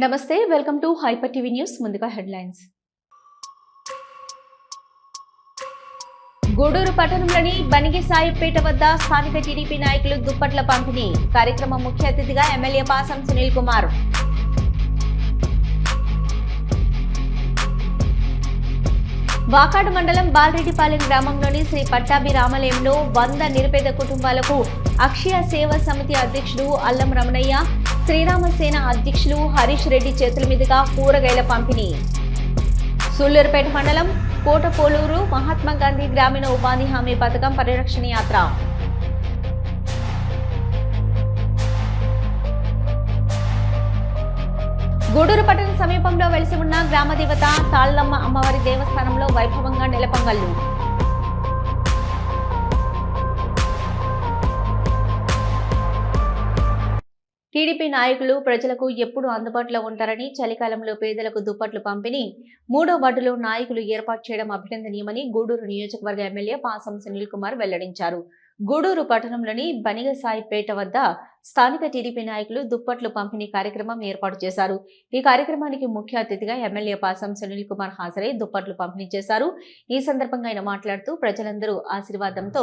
నమస్తే, welcome to hyper TV news. ముందుగా headlines. Gudur పట్టణంలోని బనిగిసాయిపేట వద్ద స్థానిక టీడీపీ నాయకులు దుప్పట్ల పంపిణీ. కార్యక్రమం ముఖ్య అతిథిగా ఎమ్మెల్యే పాసం సునీల్ కుమార్. వాకాడు మండలం బాలరెడ్డిపాలెం గ్రామంలోని శ్రీ పట్టాభి రామాలయంలో 100 నిరుపేద కుటుంబాలకు అక్షయ సేవా సమితి అధ్యక్షుడు అల్లం రమణయ్య, శ్రీరామసేన అధ్యక్షులు హరీష్ రెడ్డి చేతుల మీదుగా కూరగాయల పంపిణీ. సూళ్లూరుపేట మండలం కోటపోలూరు మహాత్మా గాంధీ గ్రామీణ ఉపాధి హామీ పథకం పరిరక్షణ యాత్ర. గూడూరు పట్టణ సమీపంలో వెలిసి ఉన్న గ్రామ దేవత తాళ్లమ్మ అమ్మవారి దేవస్థానంలో వైభవంగా నెలపొంగళ్లు. టీడీపీ నాయకులు ప్రజలకు ఎప్పుడు అందుబాటులో ఉంటారని, చలికాలంలో పేదలకు దుప్పట్లు పంపిణీ 3వ వార్డులో నాయకులు ఏర్పాటు చేయడం అభినందనీయమని గూడూరు నియోజకవర్గ ఎమ్మెల్యే పాసం సునీల్ కుమార్ వెల్లడించారు. గూడూరు పట్టణంలోని బనిగసాయిపేట వద్ద స్థానిక టీడీపీ నాయకులు దుప్పట్లు పంపిణీ కార్యక్రమం ఏర్పాటు చేశారు. ఈ కార్యక్రమానికి ముఖ్య అతిథిగా ఎమ్మెల్యే పాసం సునీల్ కుమార్ హాజరై దుప్పట్లు పంపిణీ చేశారు. ఈ సందర్భంగా ఆయన మాట్లాడుతూ ప్రజలందరూ ఆశీర్వాదంతో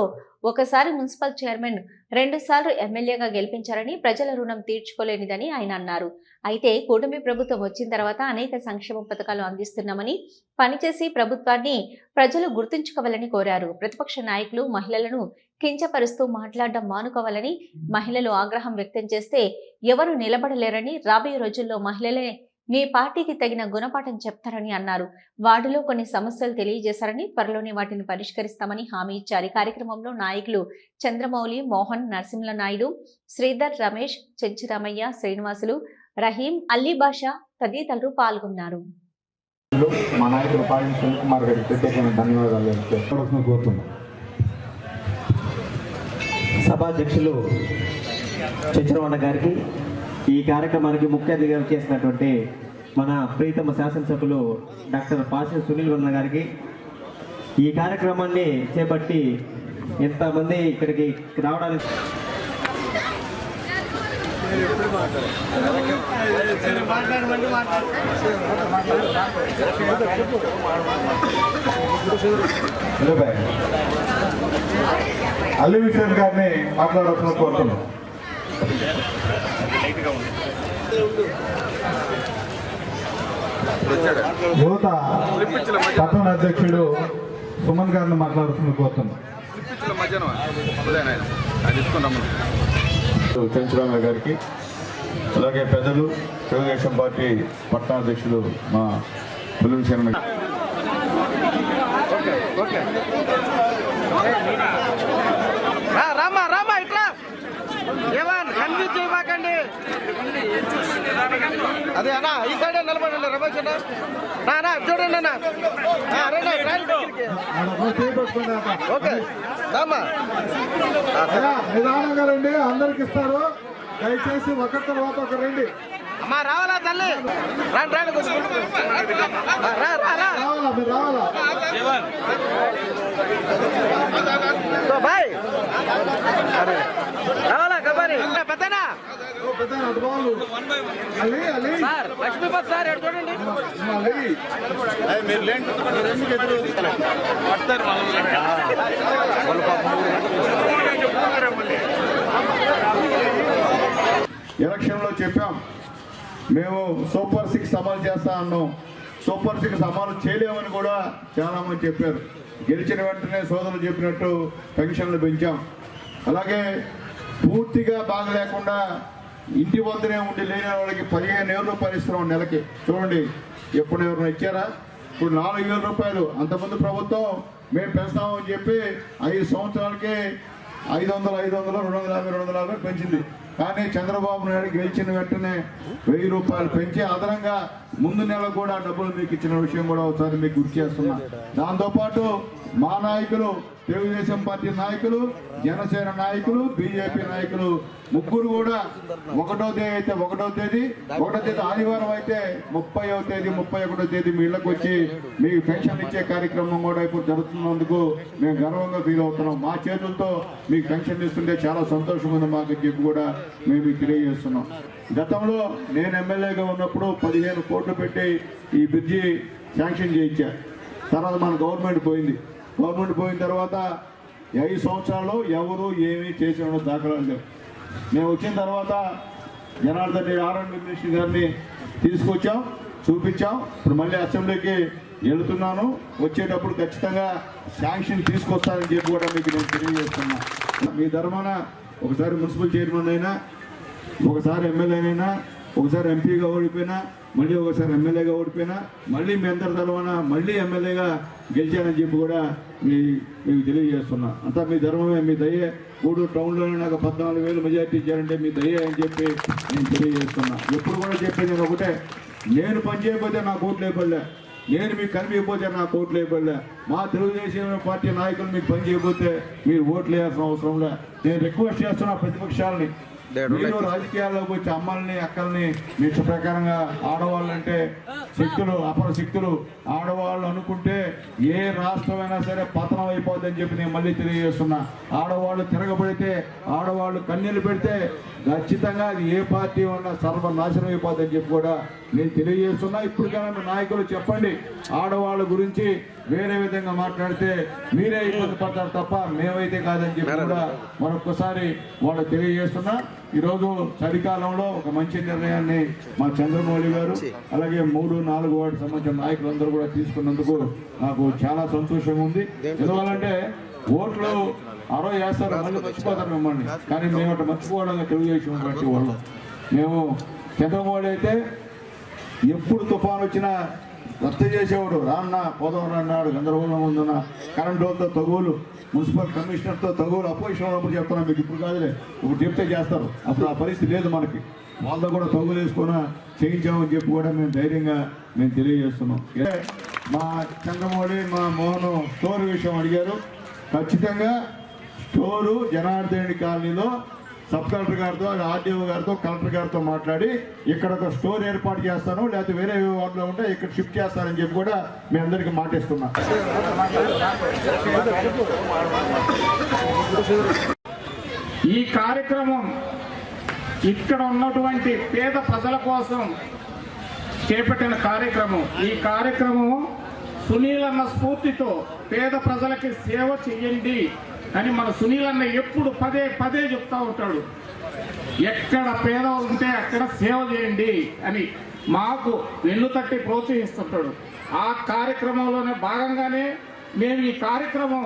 ఒకసారి మున్సిపల్ చైర్మన్, 2 సార్లు ఎమ్మెల్యేగా గెలిపించారని, ప్రజల రుణం తీర్చుకోలేనిదని ఆయన అన్నారు. అయితే కూటమి ప్రభుత్వం వచ్చిన తర్వాత అనేక సంక్షేమ పథకాలు అందిస్తున్నామని, పనిచేసి ప్రభుత్వాన్ని ప్రజలు గుర్తుంచుకోవాలని కోరారు. ప్రతిపక్ష నాయకులు మహిళలను కించపరుస్తూ మాట్లాడడం మానుకోవాలని, మహిళలు ఆగ్రహం వ్యక్తం చేస్తే ఎవరు నిలబడలేరని, రాబోయే రోజుల్లో మహిళలే మీ పార్టీకి తగిన గుణపాఠం చెప్తారని అన్నారు. వార్డులో కొన్ని సమస్యలు తెలియజేశారని, త్వరలోనే వాటిని పరిష్కరిస్తామని హామీ ఇచ్చారు. ఈ కార్యక్రమంలో నాయకులు చంద్రమౌళి, మోహన్, నరసింహ నాయుడు, శ్రీధర్, రమేష్, చెంచురామయ్య, శ్రీనివాసులు, రహీం, అల్లీ బాషా తదితరులు పాల్గొన్నారు. మా నాయకులు పాసం సునీల్ కుమార్ గారికి ప్రత్యేకమైన ధన్యవాదాలు కోరుతున్నాం. సభాధ్యక్షులు చెంచురామయ్య గారికి, ఈ కార్యక్రమానికి ముఖ్య అతిథిగా చేసినటువంటి మన ప్రీతమ శాసనసభ్యులు డాక్టర్ పాసం సునీల్ కుమార్ గారికి, ఈ కార్యక్రమాన్ని చేపట్టి ఎంతమంది ఇక్కడికి రావడానికి అల్లి విషయం గారిని మాట్లాడాల్సిన కోరుతున్నాం. యువత పట్టణ అధ్యక్షుడు సుమన్ గారిని మాట్లాడుతున్న కోరుతున్నాం. చెంచురామయ్య గారికి, అలాగే పెద్దలు తెలుగుదేశం పార్టీ పట్టణ అధ్యక్షులు మా బుల్లి శరణ రామా ఇట్లా ఏమన్నా కన్ఫ్యూజ్ చేయమాకండి. అదే అన్నా ఈ సైడ్ నిలబడండి. రమేష్ అన్నా చూడండి అన్న. ఓకే రామా నిదానంగా రండి, అందరికి ఇస్తారు. దయచేసి ఒకరి తర్వాత ఒకరు రండి. అమ్మా రావాలా తల్లి, రాండి రావాలా మీరు రావాలా. బాయ్ రావాలా కబారి పెద్దనా సార్, లక్ష్మీపతి సార్ ఎటు చూడండి. ఎలక్షన్లో చెప్పాం, మేము సూపర్ 6 అమలు చేస్తా అన్నాం. సూపర్ 6 అమలు చేయలేమని కూడా చాలామంది చెప్పారు. గెలిచిన వెంటనే సోదరులు చెప్పినట్టు పెన్షన్లు పెంచాం. అలాగే పూర్తిగా బాగలేకుండా ఇంటి వద్దనే ఉండి లేని వాళ్ళకి 15,000 రూపాయలు ఇస్తున్నాం నెలకి. చూడండి, ఎప్పుడు ఎవరైనా ఇచ్చారా? ఇప్పుడు 4,000 రూపాయలు. అంతకుముందు ప్రభుత్వం మేము పెంచుతామని చెప్పి 5 సంవత్సరాలకే 500, 250, 250 పెంచింది. కానీ చంద్రబాబు నాయుడు గెలిచిన వెంటనే 1000 రూపాయలు పెంచి అదనంగా ముందు నెల కూడా డబ్బులు మీకు ఇచ్చిన విషయం కూడా ఒకసారి మీకు గుర్తు చేస్తున్నా. దాంతోపాటు మా నాయకులు తెలుగుదేశం పార్టీ నాయకులు, జనసేన నాయకులు, బీజేపీ నాయకులు ముగ్గురు కూడా 1వ తేదీ ఆదివారం అయితే 30వ తేదీ 31వ తేదీ మీ ఇళ్లకు వచ్చి మీకు పెన్షన్ ఇచ్చే కార్యక్రమం కూడా ఇప్పుడు జరుగుతున్నందుకు మేము గర్వంగా ఫీల్ అవుతున్నాం. మా చేతులతో మీకు పెన్షన్ ఇస్తుంటే చాలా సంతోషం ఉంది మాకు చెప్పి కూడా మేము మీకు తెలియజేస్తున్నాం. గతంలో నేను ఎమ్మెల్యేగా ఉన్నప్పుడు 15 కోట్లు పెట్టి ఈ బ్రిడ్జి శాంక్షన్ చేయించా. తర్వాత మన గవర్నమెంట్ పోయింది. గవర్నమెంట్ పోయిన తర్వాత 5 సంవత్సరాల్లో ఎవరు ఏమీ చేసిన దాఖలాలు లేవు. మేము వచ్చిన తర్వాత జనార్దన్ రెడ్డి ఆర్ఎండ్బి మినిస్టర్ గారిని తీసుకొచ్చాం, చూపించాం. ఇప్పుడు మళ్ళీ అసెంబ్లీకి వెళుతున్నాను. వచ్చేటప్పుడు ఖచ్చితంగా శాంక్షన్ తీసుకొస్తానని చెప్పి కూడా మీకు నేను తెలియజేస్తున్నా. మీ ధర్మాన ఒకసారి మున్సిపల్ చైర్మన్ అయినా, ఒకసారి ఎమ్మెల్యేనైనా, ఒకసారి ఎంపీగా ఓడిపోయినా, మళ్ళీ ఒకసారి ఎమ్మెల్యేగా ఓడిపోయినా, మళ్ళీ మీ అందరి తరఫున మళ్ళీ ఎమ్మెల్యేగా గెలిచానని చెప్పి కూడా మీకు తెలియజేస్తున్నా. అంతా మీ ధర్మమే, మీ దయ్యే. గూడూరు టౌన్లోనే నాకు 14,000 మెజార్టీ ఇచ్చారంటే మీ దయ్యే అని చెప్పి నేను తెలియజేస్తున్నా. ఎప్పుడు కూడా చెప్పేది నేను ఒకటే, నేను పని చేయకపోతే నాకు ఓట్లు వేయబడలే, నేను మీకు కనిపించకపోతే నాకు ఓట్లు వేయబడలే. మా తెలుగుదేశం పార్టీ నాయకులు మీకు పని చేయకపోతే మీరు ఓట్లు వేయాల్సిన అవసరం లే. నేను రిక్వెస్ట్ చేస్తున్నా ప్రతిపక్షాలని, మీరు రాజకీయాల్లోకి వచ్చి అమ్మల్ని అక్కల్ని మీ ఇష్ట ప్రకారంగా ఆడవాళ్ళంటే శక్తులు, అపర శక్తులు ఆడవాళ్ళు అనుకుంటే ఏ రాష్ట్రమైనా సరే పతనం అయిపోద్దని చెప్పి నేను మళ్ళీ తెలియజేస్తున్నా. ఆడవాళ్ళు తిరగబడితే, ఆడవాళ్ళు కన్నీళ్ళు పెడితే ఖచ్చితంగా అది ఏ పార్టీ ఉన్నా సర్వనాశనం అయిపోద్దని చెప్పి కూడా నేను తెలియజేస్తున్నా. ఇప్పటికైనా మీ నాయకులు చెప్పండి, ఆడవాళ్ళ గురించి వేరే విధంగా మాట్లాడితే మీరే ఇబ్బంది పడతారు తప్ప మేమైతే కాదని చెప్పి కూడా మరొకసారి వాళ్ళు తెలియజేస్తున్నా. ఈరోజు చలికాలంలో ఒక మంచి నిర్ణయాన్ని మా చంద్రమౌళి గారు అలాగే 3, 4 వార్డు సంబంధించిన నాయకులందరూ కూడా తీసుకున్నందుకు నాకు చాలా సంతోషంగా ఉంది. ఎందువల్లంటే ఓట్లు 60 వేస్తారు, మళ్ళీ మర్చిపోతారు మిమ్మల్ని. కానీ మేము అట్లా మర్చిపోవడంగా తెలుగుదేశం పార్టీ వాళ్ళు. మేము చంద్రమౌళి అయితే ఎప్పుడు తుఫాను వచ్చినా రద్దు చేసేవాడు. రాన్న పోదాం అన్నాడు, గందరగోళం ఉందన్న. కరెంట్ వాళ్ళతో తగులు, మున్సిపల్ కమిషనర్తో తగులు. అపోజిషన్ ఉన్నప్పుడు చెప్తున్నాం మీకు, ఇప్పుడు కాదులే, ఇప్పుడు చెప్తే చేస్తారు. అప్పుడు ఆ పరిస్థితి లేదు మనకి. వాళ్ళతో కూడా తగులు వేసుకుని చేయించామని చెప్పి కూడా మేము ధైర్యంగా మేము తెలియజేస్తున్నాం. మా చంద్రమౌళి, మా మోహన్ స్టోర్ విషయం అడిగారు. ఖచ్చితంగా స్టోరు జనార్దన్ రెడ్డి కాలనీలో సబ్ కలెక్టర్ గారితో, ఆర్డీఓ గారితో, కలెక్టర్ గారితో మాట్లాడి ఇక్కడ ఒక స్టోర్ ఏర్పాటు చేస్తాను, లేకపోతే వేరే వార్డులో ఉంటే ఇక్కడ షిఫ్ట్ చేస్తానని చెప్పి కూడా మీ అందరికీ మాటిస్తున్నా. ఈ కార్యక్రమం ఇక్కడ ఉన్నటువంటి పేద ప్రజల కోసం చేపట్టిన కార్యక్రమం. ఈ కార్యక్రమం సునీల్ అన్న స్ఫూర్తితో పేద ప్రజలకి సేవ చేయండి అని మన సునీల్ అన్న ఎప్పుడు పదే చెప్తా ఉంటాడు. ఎక్కడ పేదవాళ్ళు ఉంటే అక్కడ సేవ చేయండి అని మాకు వెన్ను తట్టి ప్రోత్సహిస్తుంటాడు. ఆ కార్యక్రమంలోనే భాగంగానే మేము ఈ కార్యక్రమం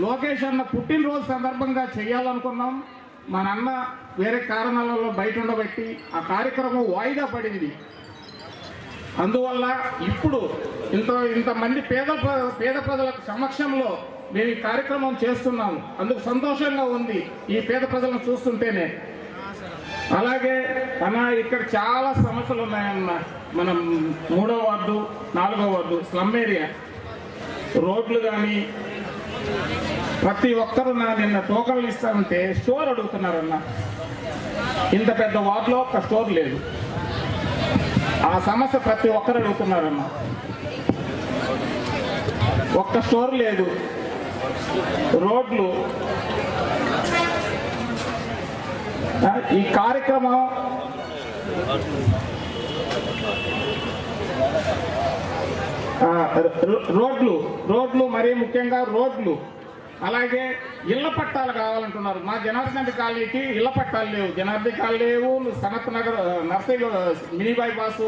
లోకేష్ అన్న పుట్టినరోజు సందర్భంగా చేయాలనుకున్నాం. మా నాన్న వేరే కారణాలలో బయట ఉండబట్టి ఆ కార్యక్రమం వాయిదా పడింది. అందువల్ల ఇప్పుడు ఇంతమంది పేద ప్రజల సమక్షంలో మేము ఈ కార్యక్రమం చేస్తున్నాము. అందుకు సంతోషంగా ఉంది ఈ పేద ప్రజలను చూస్తుంటేనే. అలాగే ఇక్కడ చాలా సమస్యలు ఉన్నాయన్న. మనం 3వ వార్డు, 4వ వార్డు స్లమ్ ఏరియా రోడ్లు కానీ ప్రతి ఒక్కరు నిన్న టోకన్లు ఇస్తామంటే స్టోర్ అడుగుతున్నారన్న. ఇంత పెద్ద వార్డులో ఒక్క స్టోర్ లేదు. ఆ సమస్య ప్రతి ఒక్కరు అడుగుతున్నారన్న. ఒక్క స్టోర్ లేదు. రోడ్లు ఈ కార్యక్రమం రోడ్లు మరీ ముఖ్యంగా రోడ్లు. అలాగే ఇళ్ల పట్టాలు కావాలంటున్నారు. మా జనార్దన్ రెడ్డి కాలనీకి ఇళ్ల పట్టాలు లేవు. జనార్దన్ కాలనీ లేవు, Sanath Nagar nursery mini bypass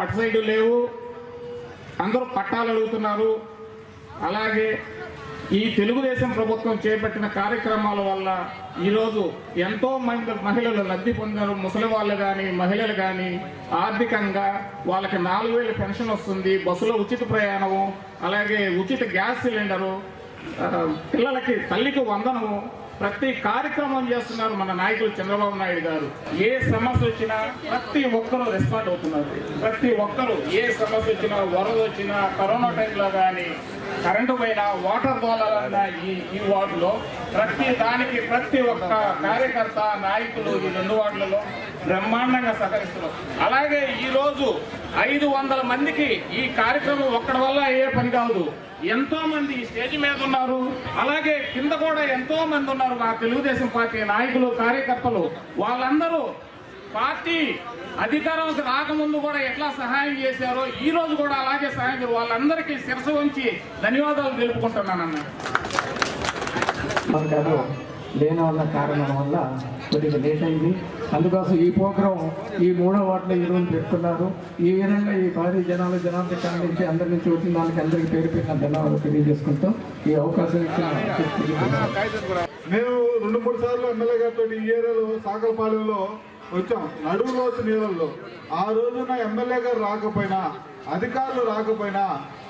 అటు సైడ్ లేవు. అందరూ పట్టాలు అడుగుతున్నారు. అలాగే ఈ తెలుగుదేశం ప్రభుత్వం చేపట్టిన కార్యక్రమాల వల్ల ఈరోజు ఎంతో మంది మహిళలు లబ్ధి పొందారు. ముసలి వాళ్ళు కానీ మహిళలు కానీ ఆర్థికంగా వాళ్ళకి 4,000 పెన్షన్ వస్తుంది. బస్సులో ఉచిత ప్రయాణము, అలాగే ఉచిత గ్యాస్ సిలిండరు, పిల్లలకి తల్లికి వందనము, ప్రతి కార్యక్రమం చేస్తున్నారు మన నాయకులు చంద్రబాబు నాయుడు గారు. ఏ సమస్య వచ్చినా ప్రతి ఒక్కరూ రెస్పాండ్ అవుతున్నారు. ప్రతి ఒక్కరూ ఏ సమస్య వచ్చినా, వరద వచ్చినా, కరోనా టైంలో కానీ, కరెంటు పోయినా, వాటర్ దోలాలన్నా ఈ వార్డులో ప్రతి దానికి ప్రతి ఒక్క కార్యకర్త, నాయకులు ఈ 2 వార్డులలో బ్రహ్మాండంగా సహకరిస్తున్నారు. అలాగే ఈరోజు 500 మందికి ఈ కార్యక్రమం ఒక్కడి వల్ల అయ్యే పని కాదు. ఎంతో మంది ఈ స్టేజ్ మీద ఉన్నారు, అలాగే కింద కూడా ఎంతో మంది ఉన్నారు మా తెలుగుదేశం పార్టీ నాయకులు, కార్యకర్తలు. వాళ్ళందరూ పార్టీ అధికారంలోకి రాకముందు కూడా ఎట్లా సహాయం చేశారో ఈ రోజు కూడా అలాగే సహాయం చేశారు. వాళ్ళందరికీ శిరసు వంచి ధన్యవాదాలు తెలుపుకుంటున్నానన్న. మనకు లేని వల్ల కారణం వల్ల కొద్దిగా లేట్ అయింది. అందుకోసం ఈ ప్రోగ్రాం ఈ 3వ వార్డులో ఈరోజు పెట్టుకున్నారు. ఈ విధంగా ఈ భారీ జనాభా నుంచి అందరి నుంచి వచ్చిన దానికి అందరికీ పేరు పెట్టిన ధన్యవాదాలు తెలియజేసుకుంటూ ఈ అవకాశం ఇచ్చిన మేము 2-3 సార్లు ఎమ్మెల్యే గారితో ఈ ఏరియాలో సాగరపాలెంలో వచ్చాం, నడువులోతు నీళ్ళల్లో. ఆ రోజున ఎమ్మెల్యే గారు రాకపోయినా, అధికారులు రాకపోయినా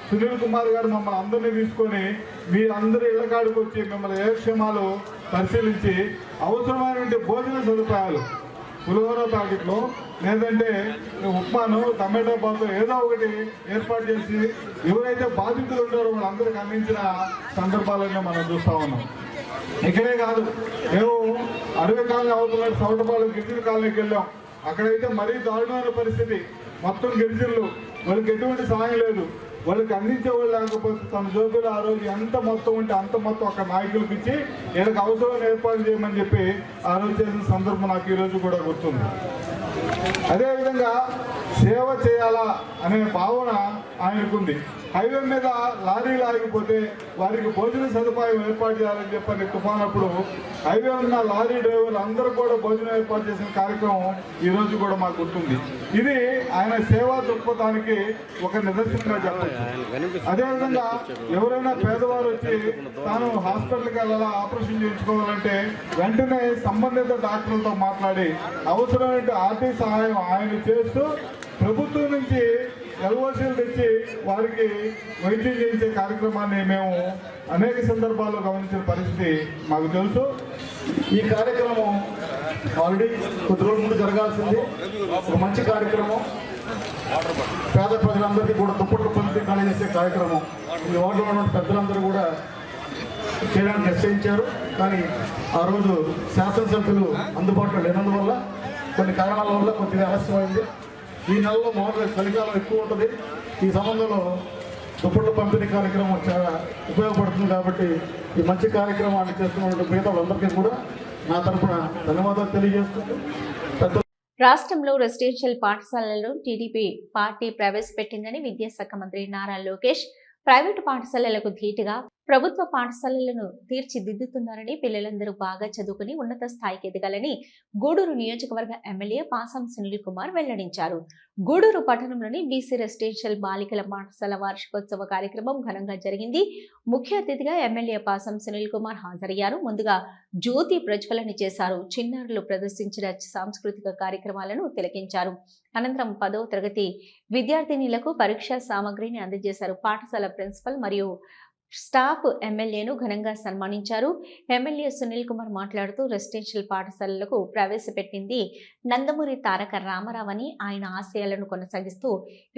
సునీల్ కుమార్ గారు మమ్మల్ని అందరినీ తీసుకొని మీ అందరి ఇళ్ల కాడికి వచ్చి మిమ్మల్ని యోగక్షేమాలు పరిశీలించి అవసరమైనటువంటి భోజన సదుపాయాలు, పులిహోర ప్యాకెట్లు లేదంటే ఉప్మాను, టమాటో బాతు ఏదో ఒకటి ఏర్పాటు చేసి ఎవరైతే బాధితులు ఉంటారో వాళ్ళందరికీ అందించిన సందర్భాలన్నీ మనం చూస్తూ ఉన్నాం. ఇక్కడే కాదు, మేము అడవి కాలనీ అవతల సౌటపాలెం గిరిజన కాలనీకి వెళ్ళాం. అక్కడైతే మరీ దారుణమైన పరిస్థితి. మొత్తం గిరిజనులు, వాళ్ళకి ఎటువంటి సహాయం లేదు. వాళ్ళకి అందించేవాళ్ళు లేకపోతే తన జోబులు ఆ రోజు ఎంత మొత్తం ఉంటే అంత మొత్తం అక్కడ నాయకులకు ఇచ్చి వీళ్ళకి అవసరమైన ఏర్పాటు చేయమని చెప్పి ఆ రోజు చేసిన సందర్భం నాకు ఈరోజు కూడా గుర్తుంది. అదేవిధంగా సేవ చేయాలా అనే భావన ఆయనకుంది. హైవే మీద లారీలు ఆగిపోతే వారికి భోజన సదుపాయం ఏర్పాటు చేయాలని చెప్పని తుఫానప్పుడు హైవే ఉన్న లారీ డ్రైవర్లు అందరూ కూడా భోజనం ఏర్పాటు చేసిన కార్యక్రమం ఈరోజు కూడా మాకు గుర్తుంది. ఇది ఆయన సేవా దృక్పథానికి ఒక నిదర్శనంగా చెప్పచ్చు. అదేవిధంగా ఎవరైనా పేదవారు వచ్చి తాను హాస్పిటల్కి వెళ్ళాలా, ఆపరేషన్ చేయించుకోవాలంటే వెంటనే సంబంధిత డాక్టర్లతో మాట్లాడి అవసరమైన ఆర్థిక సహాయం ఆయన చేస్తూ ప్రభుత్వం నుంచి ఎల్ఓసీలు తెచ్చి వారికి వైద్యం చేయించే కార్యక్రమాన్ని మేము అనేక సందర్భాల్లో గమనించిన పరిస్థితి మాకు తెలుసు. ఈ కార్యక్రమం ఆల్రెడీ కొద్ది రోజుల ముందు జరగాల్సింది. ఒక మంచి కార్యక్రమం, పేద ప్రజలందరికీ కూడా దుప్పట్లు పంపిణీ కలిగేసే కార్యక్రమం ఈ వార్డులో ఉన్న పెద్దలందరూ కూడా చేయడానికి నిశ్చయించారు. కానీ ఆ రోజు శాసనసభ్యులు అందుబాటులో లేనందువల్ల, కొన్ని కారణాల వల్ల కొద్దిగా ఆలస్యమైంది. ఈ నెలలో మామూలుగా చలికాలం ఎక్కువ ఉంటుంది. ఈ సంబంధంలో దుప్పట్ల పంపిణీ కార్యక్రమం చాలా ఉపయోగపడుతుంది. కాబట్టి ఈ మంచి కార్యక్రమాన్ని చేస్తున్న మిగతా వాళ్ళందరికీ కూడా నా తరఫున ధన్యవాదాలు తెలియజేస్తున్నాను. రాష్ట్రంలో రెసిడెన్షియల్ పాఠశాలలను టీడీపీ పార్టీ ప్రవేశపెట్టిందని విద్యాశాఖ మంత్రి నారా లోకేష్ ప్రైవేటు పాఠశాలలకు ధీటుగా ప్రభుత్వ పాఠశాలలను తీర్చిదిద్దుతున్నారని, పిల్లలందరూ బాగా చదువుకుని ఉన్నత స్థాయికి ఎదగాలని గూడూరు నియోజకవర్గ ఎమ్మెల్యే పాసం సునీల్ కుమార్ వెల్లడించారు. గూడూరు పట్టణంలోని బీసీ రెసిడెన్షియల్ బాలికల పాఠశాల వార్షికోత్సవ కార్యక్రమం ఘనంగా జరిగింది. ముఖ్య అతిథిగా ఎమ్మెల్యే పాసం సునీల్ కుమార్ హాజరయ్యారు. ముందుగా జ్యోతి ప్రజ్వలన చేశారు. చిన్నారులు ప్రదర్శించిన సాంస్కృతిక కార్యక్రమాలను తిలకించారు. అనంతరం 10వ తరగతి విద్యార్థినులకు పరీక్షా సామగ్రిని అందజేశారు. పాఠశాల ప్రిన్సిపల్ మరియు స్టాఫ్ ఎమ్మెల్యేను ఘనంగా సన్మానించారు. ఎమ్మెల్యే సునీల్ కుమార్ మాట్లాడుతూ రెసిడెన్షియల్ పాఠశాలలకు ప్రవేశపెట్టింది నందమూరి తారక రామారావు అని, ఆయన ఆశయాలను కొనసాగిస్తూ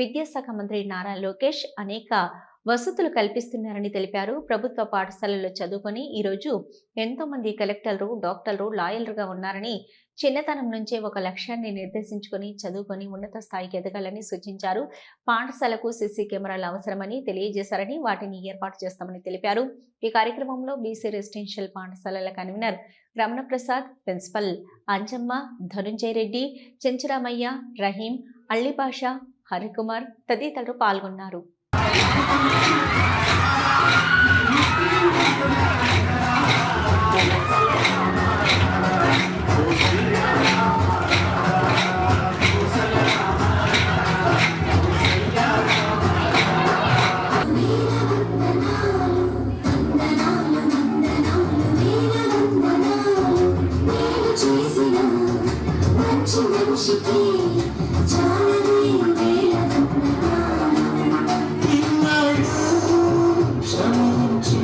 విద్యాశాఖ మంత్రి నారా లోకేష్ అనేక వసతులు కల్పిస్తున్నారని తెలిపారు. ప్రభుత్వ పాఠశాలల్లో చదువుకొని ఈరోజు ఎంతో మంది కలెక్టర్లు, డాక్టర్లు, లాయర్లుగా ఉన్నారని, చిన్నతనం నుంచే ఒక లక్ష్యాన్ని నిర్దేశించుకొని చదువుకొని ఉన్నత స్థాయికి ఎదగాలని సూచించారు. పాఠశాలకు సీసీ కెమెరాలు అవసరమని తెలియజేశారని, వాటిని ఏర్పాటు చేస్తామని తెలిపారు. ఈ కార్యక్రమంలో బీసీ రెసిడెన్షియల్ పాఠశాలల కన్వీనర్ రమణ ప్రసాద్, ప్రిన్సిపల్ అంజమ్మ, ధనుంజయ రెడ్డి, చెంచురామయ్య, రహీం, అల్లిపాషా, హరికుమార్ తదితరులు పాల్గొన్నారు. శ్రమించి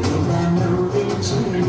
ఇలా నవ్వించండి.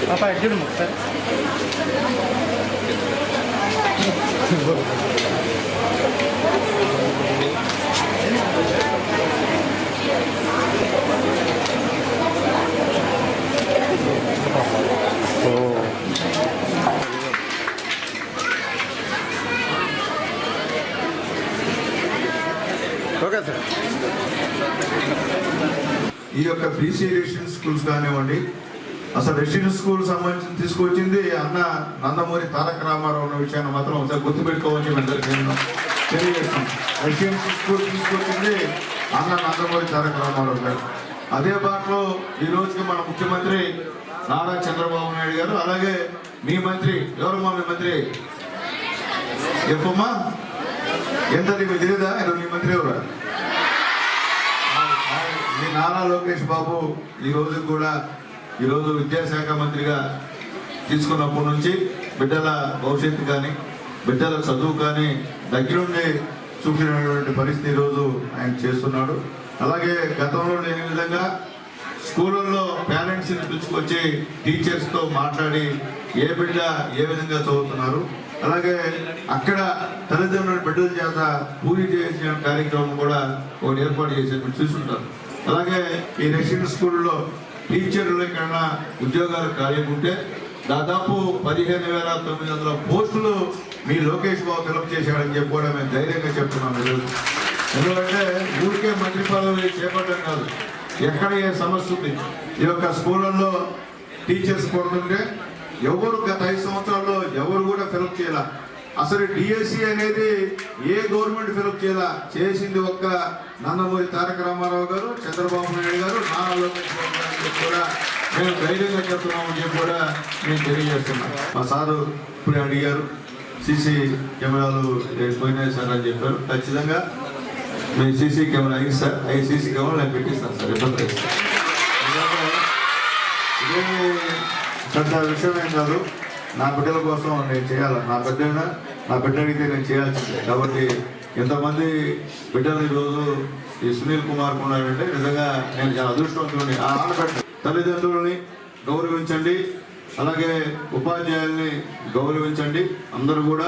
పాప ఎడ్జుడు ఒకసారి ఓకే సార్. ఈ యొక్క బీసీ రెసిడెన్షియల్ స్కూల్స్ కానివ్వండి, అసలు రెసిడెన్షియల్ స్కూల్ సంబంధించి తీసుకొచ్చింది అన్న నందమూరి తారక రామారావు అన్న విషయాన్ని మాత్రం ఒకసారి గుర్తుపెట్టుకోవచ్చు. అందరికీ తెలియజేస్తాం. రెసిడెన్షియల్ స్కూల్ తీసుకొచ్చింది అన్న నందమూరి తారక రామారావు గారు. అదే బాటలో ఈ రోజుకి మన ముఖ్యమంత్రి నారా చంద్రబాబు నాయుడు గారు, అలాగే మీ మంత్రి ఎవరమ్మా మీ మంత్రి చెప్పమ్మా ఎంతది మీకు తెలియదా? మీ మంత్రి ఎవరు? మీ నారా లోకేష్ బాబు ఈరోజు విద్యాశాఖ మంత్రిగా తీసుకున్నప్పటి నుంచి బిడ్డల భవిష్యత్తు కానీ బిడ్డల చదువు కానీ దగ్గరుండి చూపినటువంటి పరిస్థితి ఈరోజు ఆయన చేస్తున్నాడు. అలాగే గతంలో లేని విధంగా స్కూళ్ళల్లో పేరెంట్స్ని పిలుచుకొచ్చి టీచర్స్తో మాట్లాడి ఏ బిడ్డ ఏ విధంగా చదువుతున్నారు, అలాగే అక్కడ తల్లిదండ్రుల బిడ్డల చేత పూజ చేసిన కార్యక్రమం కూడా ఒకటి ఏర్పాటు చేసి చూస్తుంటారు. అలాగే ఈ రెసిడెన్షియల్ స్కూల్లో టీచర్ల కన్నా ఉద్యోగాలు ఖాళీ ఉంటే దాదాపు 15,900 పోస్టులు మీ లోకేష్ బాబు ఫిలప్ చేశాడని చెప్పి కూడా మేము ధైర్యంగా చెప్తున్నాం ఈరోజు. ఎందుకంటే ఊరికే మంత్రి పదవి చేపట్టడం కాదు, ఎక్కడ ఏ సమస్య ఉంది. ఈ యొక్క స్కూళ్ళల్లో టీచర్స్ కొడుతుంటే ఎవరు గత 5 సంవత్సరాల్లో ఎవరు కూడా ఫిలప్ చేయాల. అసలు డిఎస్సి అనేది ఏ గవర్నమెంట్ ఫిలప్ చేయాల. చేసింది ఒక్క నందమూరి తారక రామారావు గారు, చంద్రబాబు నాయుడు గారు, నారా లోకేష్ బాబు గారు కూడా మేము ధైర్యంగా చెప్తున్నామని చెప్పి కూడా మేము తెలియజేస్తున్నాం. మా సారు ఇప్పుడే అడిగారు సీసీ కెమెరాలు పోయినాయి సార్ అని చెప్పారు. ఖచ్చితంగా మీ సీసీ కెమెరా అయింది సార్, అవి సీసీ కెమెరా నేను పెట్టిస్తాను సార్, ఇబ్బంది లేదు. ఇదేమి పెద్ద విషయం ఏం కాదు. నా బిడ్డల కోసం నేను చేయాలి. నా బిడ్డ అడిగితే నేను చేయాల్సిందే. కాబట్టి ఎంతమంది బిడ్డలు ఈరోజు ఈ సునీల్ కుమార్ ఉన్నారంటే నిజంగా నేను చాలా అదృష్టవంతులని. ఆ ఆడబిడ్డ తల్లిదండ్రులని గౌరవించండి, అలాగే ఉపాధ్యాయుల్ని గౌరవించండి. అందరూ కూడా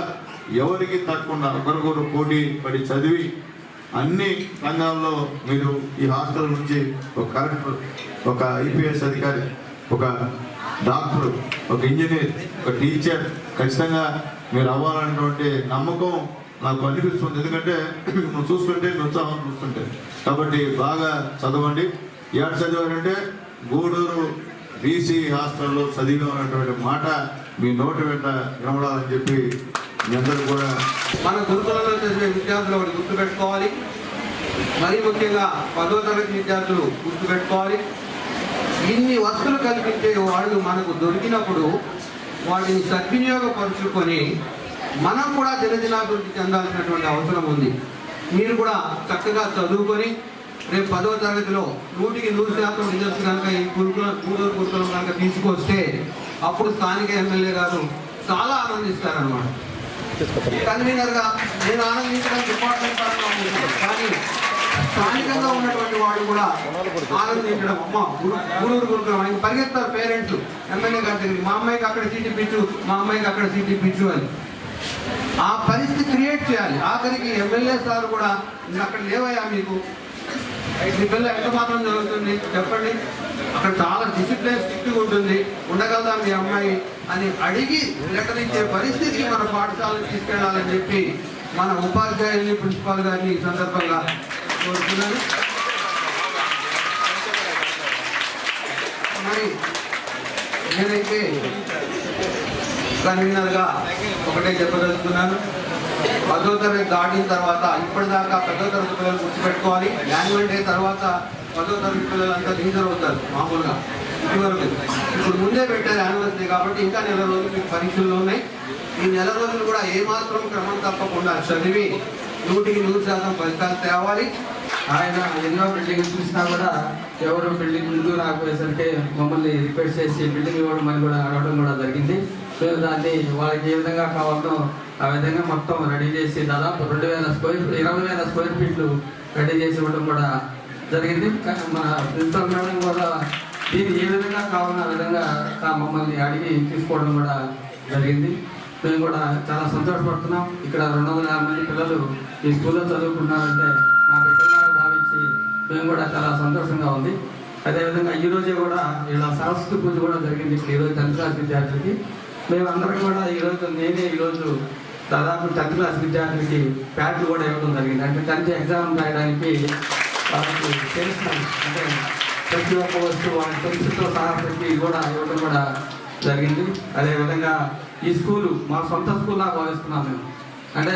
ఎవరికి తగ్గకుండా ఒకరికొకరు పోటీ పడి చదివి అన్ని రంగాల్లో మీరు ఈ హాస్టల్ నుంచి ఒక కలెక్టర్, ఒక ఐపీఎస్ అధికారి, ఒక డాక్టర్, ఒక ఇంజనీర్, ఒక టీచర్ ఖచ్చితంగా మీరు అవ్వాలనేటువంటి నమ్మకం నాకు అనిపిస్తుంది. ఎందుకంటే నువ్వు చూస్తుంటే ఉత్సాహం చూస్తుంటే. కాబట్టి బాగా చదవండి. ఏడు చదివారంటే గూడూరు బీసీ హాస్టల్లో చదివినటువంటి మాట మీ నోటి వెంట వినబడాలని చెప్పి మీ అందరూ కూడా మన గురుకులంలో చదివే విద్యార్థులు ఒకటి గుర్తుపెట్టుకోవాలి. మరీ ముఖ్యంగా 10వ తరగతి విద్యార్థులు గుర్తుపెట్టుకోవాలి. ఇన్ని వస్తువులు కల్పించే వాళ్ళు మనకు దొరికినప్పుడు వాటిని సద్వినియోగపరుచుకొని మనం కూడా దినదినాభివృద్ధి చెందాల్సినటువంటి అవసరం ఉంది. మీరు కూడా చక్కగా చదువుకొని రేపు 10వ తరగతిలో 100% రిజల్ట్స్ కనుక ఈ గూడూరు గురుకులం కనుక తీసుకొస్తే అప్పుడు స్థానిక ఎమ్మెల్యే గారు చాలా ఆనందిస్తారనమాట. కన్వీనర్గా నేను ఆనందించడం డిపార్ట్మెంట్ పరంగా ఉంటుంది, కానీ స్థానికంగా ఉన్నటువంటి వాళ్ళు కూడా ఆనందించడం. అమ్మ గూడూరు గురుకులం ఆయన పరిగెత్తారు పేరెంట్స్ ఎమ్మెల్యే గారి దగ్గరికి, మా అమ్మాయికి అక్కడ సీట్ ఇప్పించు, మా అమ్మాయికి అక్కడ సీట్ ఇప్పించు అని. ఆ పరిస్థితి క్రియేట్ చేయాలి. ఆఖరికి ఎమ్మెల్యే సార్ కూడా అక్కడ లేవయ్యా మీకు మీ పిల్లలు ఎంత మాత్రం జరుగుతుంది చెప్పండి. అక్కడ చాలా డిసిప్లిన్ స్ట్రిక్ట్గా ఉంటుంది. ఉండగలదా మీ అమ్మాయి అని అడిగి లెటర్ ఇచ్చే పరిస్థితికి మన పాఠశాలను తీసుకెళ్లాలని చెప్పి మన ఉపాధ్యాయుల్ని, ప్రిన్సిపాల్ గారిని ఈ సందర్భంగా కోరుతున్నాను. మరి నేనైతే కన్వీనర్గా ఒకటే చెప్పదలుచుకున్నాను. 10వ తరగతి దాటిన తర్వాత ఇప్పటిదాకా 10వ తరగతి పిల్లలు గుర్తుపెట్టుకోవాలి. యాన్యువల్ డే తర్వాత 10వ తరగతి పిల్లలంతా లీజర్ అవుతారు మామూలుగా ఇదివరకు. ఇప్పుడు ముందే పెట్టారు యాన్యువల్ డే కాబట్టి ఇంకా నెల రోజులు మీకు పరీక్షలు ఉన్నాయి. ఈ నెల రోజులు కూడా ఏమాత్రం క్రమం తప్పకుండా చదివి 100% ఫలితాలు తేవాలి. ఆయన ఎన్నో బిల్డింగ్ చూసినా కూడా ఎవరు బిల్డింగ్ ముందు రాకపోయేసరికి మమ్మల్ని రిక్వెస్ట్ చేసి బిల్డింగ్ ఇవ్వడం అని కూడా అడగడం కూడా జరిగింది. మేము దాన్ని వాళ్ళకి ఏ విధంగా కావాలో ఆ విధంగా మొత్తం రెడీ చేసి దాదాపు 20,000 స్క్వేర్ ఫీట్లు రెడీ చేసి ఇవ్వడం కూడా జరిగింది. మన ప్రిన్సిపల్ మేడం కూడా దీన్ని ఏ విధంగా కావాలో ఆ విధంగా మమ్మల్ని అడిగి తీసుకోవడం కూడా జరిగింది. మేము కూడా చాలా సంతోషపడుతున్నాం. ఇక్కడ 250 మంది పిల్లలు ఈ స్కూల్లో చదువుకున్నారంటే మా బిడ్డలాగా భావించి మేము కూడా చాలా సంతోషంగా ఉంది. అదేవిధంగా ఈరోజే కూడా ఇలా సరస్వతి పూజ కూడా జరిగింది. ఇప్పుడు ఈరోజు 10th క్లాస్ విద్యార్థులకి మేము అందరం కూడా నేనే ఈరోజు దాదాపు 10th క్లాస్ విద్యార్థులకి ప్యాడ్లు కూడా ఇవ్వడం జరిగింది. అంటే 10th ఎగ్జామ్ రాయడానికి వాళ్ళకి తెలిసిన అంటే ప్రతి ఒక్క వస్తువు వాళ్ళ పెన్సిల్తో సహా ప్రతి కూడా ఇవ్వడం కూడా జరిగింది. అదేవిధంగా ఈ స్కూలు మా సొంత స్కూల్లా భావిస్తున్నాం మేము. అంటే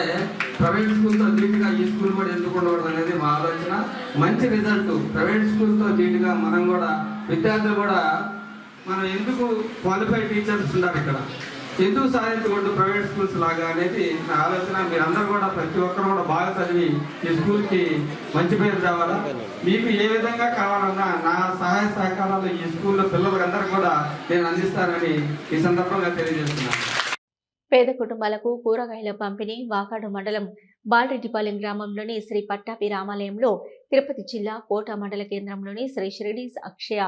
ప్రైవేట్ స్కూల్తో ధీటుగా ఈ స్కూల్ కూడా ఎందుకు ఉండకూడదు అనేది మా ఆలోచన. మంచి రిజల్ట్ ప్రైవేట్ స్కూల్తో ధీటుగా మనం కూడా విద్యార్థులు కూడా మనం ఎందుకు క్వాలిఫైడ్ టీచర్స్ ఉన్నారు ఇక్కడ, ఎందుకు సాధించకూడదు ప్రైవేట్ స్కూల్స్ లాగా అనేది నా ఆలోచన. మీరందరూ కూడా ప్రతి ఒక్కరు కూడా బాగా చదివి ఈ స్కూల్కి మంచి పేరు రావాలా. మీకు ఏ విధంగా కావాలన్నా నా సహాయ సహకారాలు ఈ స్కూల్లో పిల్లలందరూ కూడా నేను అందిస్తానని ఈ సందర్భంగా తెలియజేస్తున్నాను. పేద కుటుంబాలకు కూరగాయల పంపిణీ వాకాడు మండలం బాలరెడ్డిపాలెం గ్రామంలోని శ్రీ పట్టాపి రామాలయంలో, తిరుపతి జిల్లా కోట మండల కేంద్రంలోని శ్రీ షిరిడీస్ అక్షయ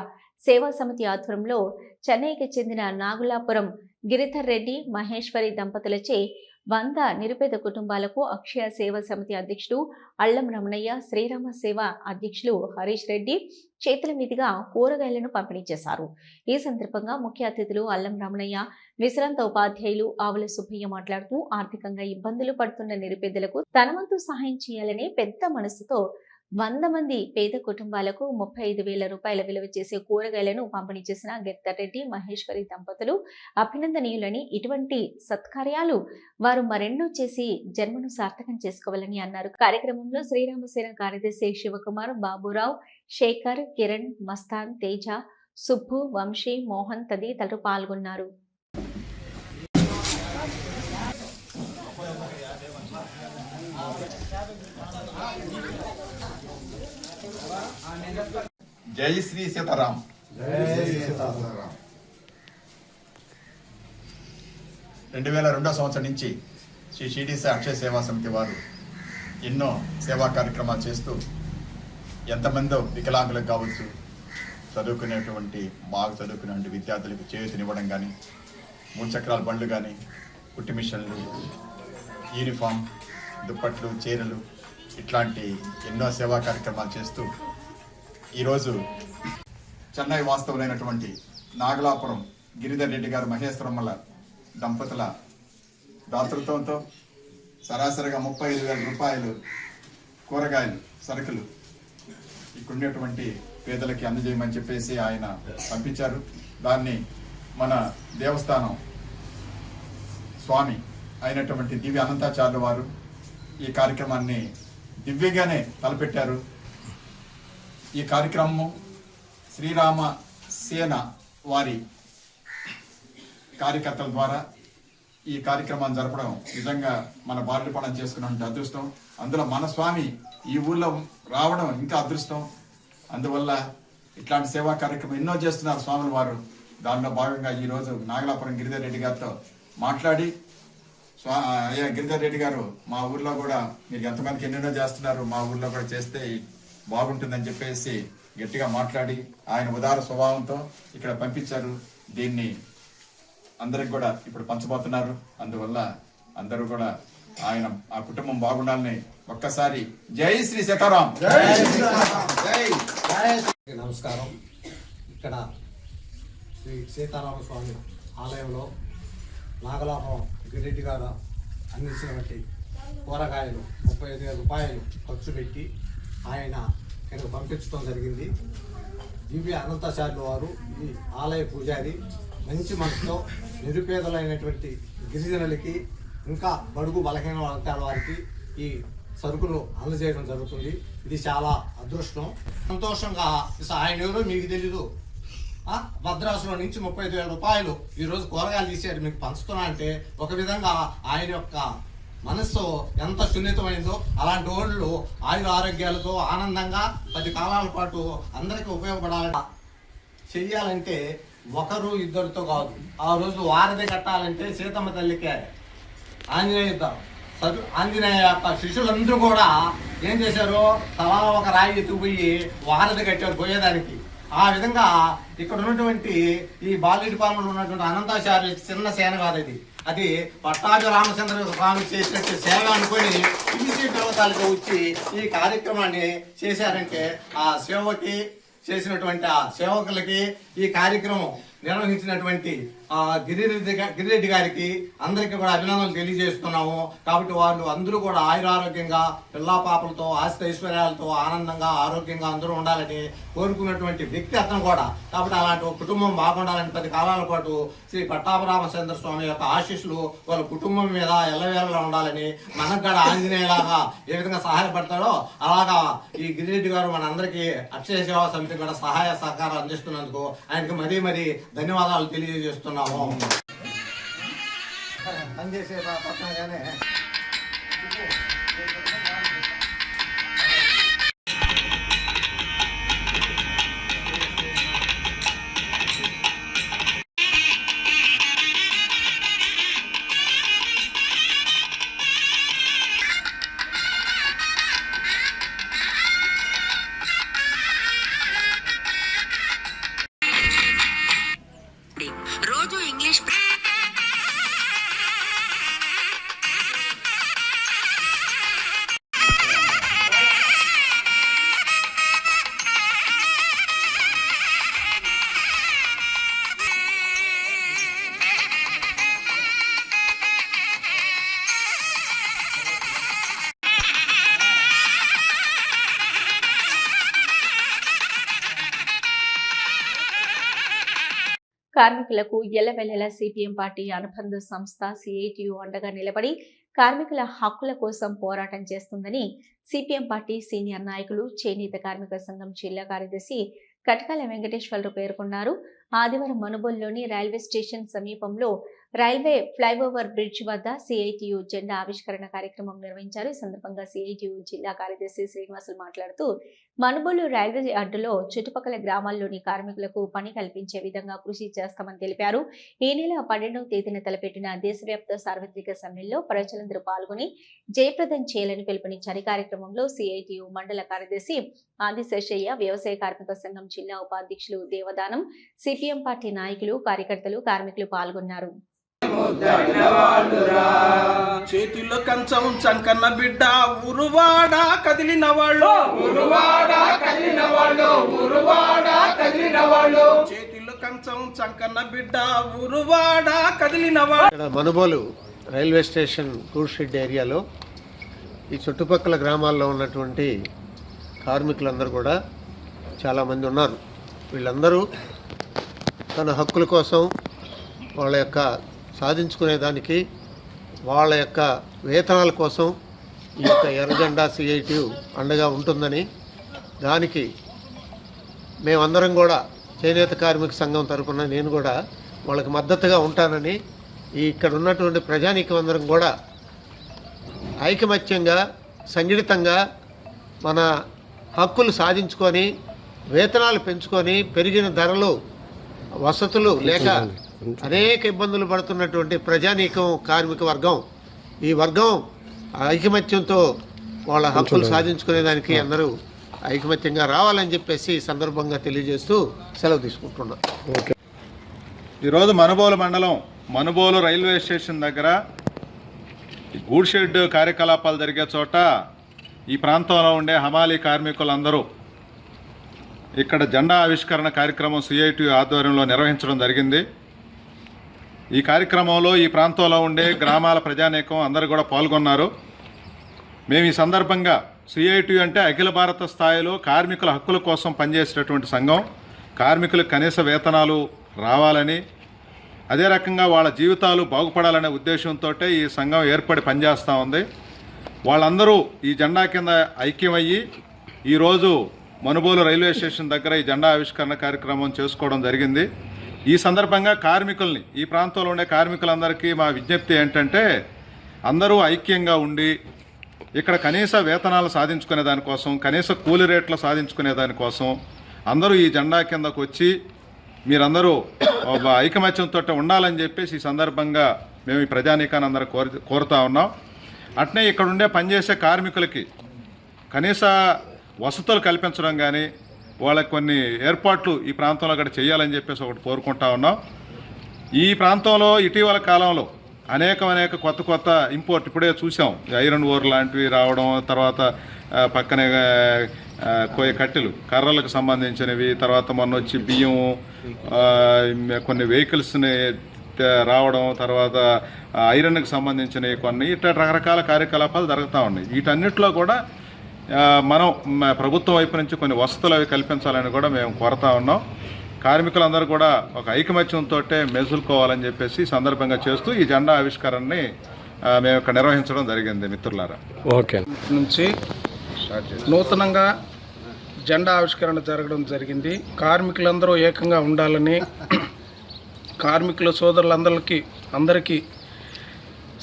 సేవా సమితి ఆధ్వర్యంలో చెన్నైకి చెందిన నాగులాపురం గిరిధర్ రెడ్డి మహేశ్వరి దంపతులచే 100 నిరుపేద కుటుంబాలకు అక్షయ సేవా సమితి అధ్యక్షుడు అల్లం రమణయ్య, శ్రీరామ సేవ అధ్యక్షులు హరీష్ రెడ్డి చేతుల మీదుగా కూరగాయలను పంపిణీ చేశారు. ఈ సందర్భంగా ముఖ్య అతిథులు అల్లం రమణయ్య, విశ్రాంత ఉపాధ్యాయులు ఆవుల సుబ్బయ్య మాట్లాడుతూ ఆర్థికంగా ఇబ్బందులు పడుతున్న నిరుపేదలకు తన వంతు సహాయం చేయాలని పెద్ద మనసుతో 100 మంది పేద కుటుంబాలకు 35,000 రూపాయల విలువ చేసే కూరగాయలను పంపిణీ చేసిన గిరిధర్ మహేశ్వరి దంపతులు అభినందనీయులని, ఇటువంటి సత్కార్యాలు వారు మరెన్నో చేసి జన్మను సార్థకం చేసుకోవాలని అన్నారు. కార్యక్రమంలో శ్రీరామసేన కార్యదర్శి శివకుమార్, బాబురావు, శేఖర్, కిరణ్, మస్తాన్, తేజ, సుబ్బు, వంశీ, మోహన్ తదితరులు పాల్గొన్నారు. జై శ్రీ సీతారాం. 2002 సంవత్సరం నుంచి శ్రీ షిరిడీస్ అక్షయ సేవా సమితి వారు ఎన్నో సేవా కార్యక్రమాలు చేస్తూ ఎంతమందో వికలాంగులకు కావచ్చు, బాగా చదువుకునేటువంటి విద్యార్థులకు చేయూతనివ్వడం కానీ, 3 చక్రాల బండ్లు కానీ, కుట్టి మిషన్లు, యూనిఫామ్, దుప్పట్లు, చీరలు ఇట్లాంటి ఎన్నో సేవా కార్యక్రమాలు చేస్తూ ఈరోజు చెన్నై వాస్తవులైనటువంటి నాగలాపురం గిరిధర్ రెడ్డి గారు మహేశ్వరమ్మల దంపతుల దాతృత్వంతో సరాసరిగా 35,000 రూపాయలు కూరగాయలు, సరుకులు ఇక్కడున్నటువంటి పేదలకి అందజేయమని చెప్పేసి ఆయన పంపించారు. దాన్ని మన దేవస్థానం స్వామి అయినటువంటి దివ్య అనంతాచార్యుల వారు ఈ కార్యక్రమాన్ని దివ్యంగానే తలపెట్టారు. ఈ కార్యక్రమం శ్రీరామ సేన వారి కార్యకర్తల ద్వారా ఈ కార్యక్రమాన్ని జరపడం నిజంగా మన బాధ్యపడం చేసుకున్న అదృష్టం. అందులో మన స్వామి ఈ ఊళ్ళో రావడం ఇంకా అదృష్టం. అందువల్ల ఇట్లాంటి సేవా కార్యక్రమం ఎన్నో చేస్తున్నారు స్వాముల వారు. దానిలో భాగంగా ఈరోజు నాగలాపురం గిరిధర్ రెడ్డి గారితో మాట్లాడి, అయ్యా గిరిధర్ రెడ్డి గారు, మా ఊర్లో కూడా మీరు ఎంతమందికి ఎన్నెన్నో చేస్తున్నారు, మా ఊర్లో కూడా చేస్తే బాగుంటుందని చెప్పేసి గట్టిగా మాట్లాడి ఆయన ఉదార స్వభావంతో ఇక్కడ పంపించారు. దీన్ని అందరికి కూడా ఇప్పుడు పంచబోతున్నారు. అందువల్ల అందరూ కూడా ఆ కుటుంబం బాగుండాలని ఒక్కసారి జై శ్రీ సీతారాం. నమస్కారం. ఇక్కడ శ్రీ సీతారామ స్వామి ఆలయంలో నాగలాపం గిరెడ్డి గారు అందించినటువంటి కూరగాయలు 35,000 రూపాయలు ఖర్చు పెట్టి ఆయన ఇక్కడికి పంపించడం జరిగింది. దివ్య అనంతాచార్యుల వారు ఈ ఆలయ పూజారి మంచి మనసుతో నిరుపేదలైనటువంటి గిరిజనులకి ఇంకా బడుగు బలహీన వర్గాల వారికి ఈ సరుకులు అందజేయడం జరుగుతుంది. ఇది చాలా అదృష్టం, సంతోషంగా. ఆయన ఎవరో మీకు తెలీదు. మద్రాసులో నుంచి 35,000 రూపాయలు ఈరోజు కూరగాయలు తీసేది మీకు పంచుతున్నా అంటే ఒక విధంగా ఆయన యొక్క మనస్సు ఎంత సున్నితమైందో. అలాంటి వాళ్ళు ఆయుర ఆరోగ్యాలతో ఆనందంగా 10 కాలాల పాటు అందరికీ ఉపయోగపడాలని చెయ్యాలంటే ఒకరు ఇద్దరితో కాదు. ఆ రోజు వారధి కట్టాలంటే సీతమ్మ తల్లికే ఆంజనేయ యొక్క శిష్యులందరూ కూడా ఏం చేశారు, తలా ఒక రాయి ఎత్తుకుపోయి వారధి కట్టారు పోయేదానికి. ఆ విధంగా ఇక్కడ ఉన్నటువంటి ఈ బాలిడిపాలెంలో ఉన్నటువంటి అనంతాచార్యుల చిన్న సేన కాదు ఇది. అది పట్టాభి రామచంద్ర స్వామి చేసినట్టు సేవ అనుకొని పిలిచి దేవతలకు వచ్చి ఈ కార్యక్రమాన్ని చేశారంటే ఆ సేవకి చేసినటువంటి ఆ సేవకులకి ఈ కార్యక్రమం నిర్వహించినటువంటి గిరిరెడ్డి గారికి అందరికీ కూడా అభినందనలు తెలియజేస్తున్నాము. కాబట్టి వాళ్ళు అందరూ కూడా ఆయురారోగ్యంగా పిల్లా పాపలతో ఆస్తి ఐశ్వర్యాలతో ఆనందంగా ఆరోగ్యంగా అందరూ ఉండాలని కోరుకున్నటువంటి వ్యక్తి అతను కూడా. కాబట్టి అలాంటి ఒక కుటుంబం బాగుండాలని 10 కాలాల పాటు శ్రీ పట్టాభిరామచంద్ర స్వామి యొక్క ఆశీస్సులు వాళ్ళ కుటుంబం మీద ఎల్లవేళలా ఉండాలని, మనకు కూడా ఆంజనేయులాగా ఏ విధంగా సహాయపడతాడో అలాగా ఈ గిరిరెడ్డి గారు మనందరికీ అక్షయ సేవా సమితి కూడా సహాయ సహకారం అందిస్తున్నందుకు ఆయనకి మరీ మరీ ధన్యవాదాలు తెలియజేస్తున్నాము. పనిచేసే పట్టణంగానే రోజు ఇంగ్లీష్ కార్మికులకు ఎల్లవెల్లలా సిపిఎం పార్టీ అనుబంధ సంస్థ సిఐటియు అండగా నిలబడి కార్మికుల హక్కుల కోసం పోరాటం చేస్తుందని సిపిఎం పార్టీ సీనియర్ నాయకులు, చేనేత కార్మిక సంఘం జిల్లా కార్యదర్శి కటకాల వెంకటేశ్వరరావు పేర్కొన్నారు. ఆదివారం మనుబోలులోని రైల్వే స్టేషన్ సమీపంలో రైల్వే ఫ్లైఓవర్ బ్రిడ్జ్ వద్ద సిఐటియు జెండా ఆవిష్కరణ కార్యక్రమం నిర్వహించారు. ఈ సందర్భంగా సిఐటియు జిల్లా కార్యదర్శి శ్రీనివాసులు మాట్లాడుతూ మనుబోలు రైల్వే అడ్డులో చుట్టుపక్కల గ్రామాల్లోని కార్మికులకు పని కల్పించే విధంగా కృషి చేస్తామని తెలిపారు. ఈ నెల 12వ తేదీన తలపెట్టిన దేశవ్యాప్త సార్వత్రిక సమ్మెలో ప్రజలందరూ పాల్గొని జయప్రదం చేయాలని పిలుపునిచ్చారు. ఈ కార్యక్రమంలో సిఐటియు మండల కార్యదర్శి ఆదిశేషయ్య, వ్యవసాయ కార్మిక సంఘం జిల్లా ఉపాధ్యక్షులు దేవదానం, సిపిఎం పార్టీ నాయకులు, కార్యకర్తలు, కార్మికులు పాల్గొన్నారు. చేతిలో కంచం చంకన్న బిడ్డ ఉరువాడ కదిలిన వాళ్ళు, చేతిలో కంచం చంకన్న బిడ్డ ఉరువాడ కదిలిన వాళ్ళు. మనుబోలు రైల్వే స్టేషన్ గూడ్ షెడ్ ఏరియాలో ఈ చుట్టుపక్కల గ్రామాల్లో ఉన్నటువంటి కార్మికులందరూ కూడా చాలామంది ఉన్నారు. వీళ్ళందరూ తన హక్కుల కోసం వాళ్ళ యొక్క సాధించుకునేదానికి, వాళ్ళ యొక్క వేతనాల కోసం ఈ యొక్క ఎర్రజెండా సిఐటియు అండగా ఉంటుందని, దానికి మేమందరం కూడా చేనేత కార్మిక సంఘం తరఫున నేను కూడా వాళ్ళకి మద్దతుగా ఉంటానని, ఇక్కడ ఉన్నటువంటి ప్రజానీకం అందరం కూడా ఐకమత్యంగా సంఘటితంగా మన హక్కులు సాధించుకొని వేతనాలు పెంచుకొని, పెరిగిన ధరలు, వసతులు లేక అనేక ఇబ్బందులు పడుతున్నటువంటి ప్రజానీకం, కార్మిక వర్గం, ఈ వర్గం ఐకమత్యంతో వాళ్ళ హక్కులు సాధించుకునేదానికి అందరూ ఐకమత్యంగా రావాలని చెప్పేసి ఈ సందర్భంగా తెలియజేస్తూ సెలవు తీసుకుంటున్నాం. ఈరోజు మనుబోలు మండలం మనుబోలు రైల్వే స్టేషన్ దగ్గర గూడ్ షెడ్ కార్యకలాపాలు జరిగే చోట ఈ ప్రాంతంలో ఉండే హమాలీ కార్మికులందరూ ఇక్కడ జెండా ఆవిష్కరణ కార్యక్రమం సిఐటి ఆధ్వర్యంలో నిర్వహించడం జరిగింది. ఈ కార్యక్రమంలో ఈ ప్రాంతంలో ఉండే గ్రామాల ప్రజానీకం అందరూ కూడా పాల్గొన్నారు. మేము ఈ సందర్భంగా సిఐటి అంటే అఖిల భారత స్థాయిలో కార్మికుల హక్కుల కోసం పనిచేసేటటువంటి సంఘం. కార్మికులకు కనీస వేతనాలు రావాలని, అదే రకంగా వాళ్ళ జీవితాలు బాగుపడాలనే ఉద్దేశంతో ఈ సంఘం ఏర్పడి పనిచేస్తూ ఉంది. వాళ్ళందరూ ఈ జెండా కింద ఐక్యమయ్యి ఈరోజు మనుబోలు రైల్వే స్టేషన్ దగ్గర ఈ జెండా ఆవిష్కరణ కార్యక్రమం చేసుకోవడం జరిగింది. ఈ సందర్భంగా కార్మికుల్ని, ఈ ప్రాంతంలో ఉండే కార్మికులందరికీ మా విజ్ఞప్తి ఏంటంటే, అందరూ ఐక్యంగా ఉండి ఇక్కడ కనీస వేతనాలు సాధించుకునే దానికోసం, కనీస కూలి రేట్లు సాధించుకునే దానికోసం అందరూ ఈ జెండా కిందకు వచ్చి మీరందరూ ఐకమత్యంతో ఉండాలని చెప్పేసి ఈ సందర్భంగా మేము ఈ ప్రజానీకాన్ని అందరూ కోరుతా ఉన్నాం. అట్నే ఇక్కడ ఉండే పనిచేసే కార్మికులకి కనీస వసతులు కల్పించడం కానీ, వాళ్ళకి కొన్ని ఏర్పాట్లు ఈ ప్రాంతంలో కూడా చేయాలని చెప్పేసి ఒకటి కోరుకుంటా ఉన్నాం. ఈ ప్రాంతంలో ఇటీవల కాలంలో అనేక కొత్త ఇంపోర్ట్ ఇప్పుడే చూసాం. ఐరన్ ఓర్ లాంటివి రావడం, తర్వాత పక్కనే కట్టెలు కర్రలకు సంబంధించినవి, తర్వాత మొన్న వచ్చి బియ్యం, కొన్ని వెహికల్స్ని రావడం, తర్వాత ఐరన్కి సంబంధించినవి కొన్ని ఇట్లా రకరకాల కార్యకలాపాలు జరుగుతూ ఉన్నాయి. వీటన్నిటిలో కూడా మనం ప్రభుత్వం వైపు నుంచి కొన్ని వసతులు అవి కల్పించాలని కూడా మేము కోరుతా ఉన్నాం. కార్మికులందరూ కూడా ఒక ఐకమత్యంతో మెసులుకోవాలని చెప్పేసి సందర్భంగా చేస్తూ ఈ జెండా ఆవిష్కరణని మేము ఇక్కడ నిర్వహించడం జరిగింది. మిత్రులారా, ఓకే నుంచి నూతనంగా జెండా ఆవిష్కరణ జరగడం జరిగింది. కార్మికులందరూ ఏకంగా ఉండాలని, కార్మికుల సోదరులందరికీ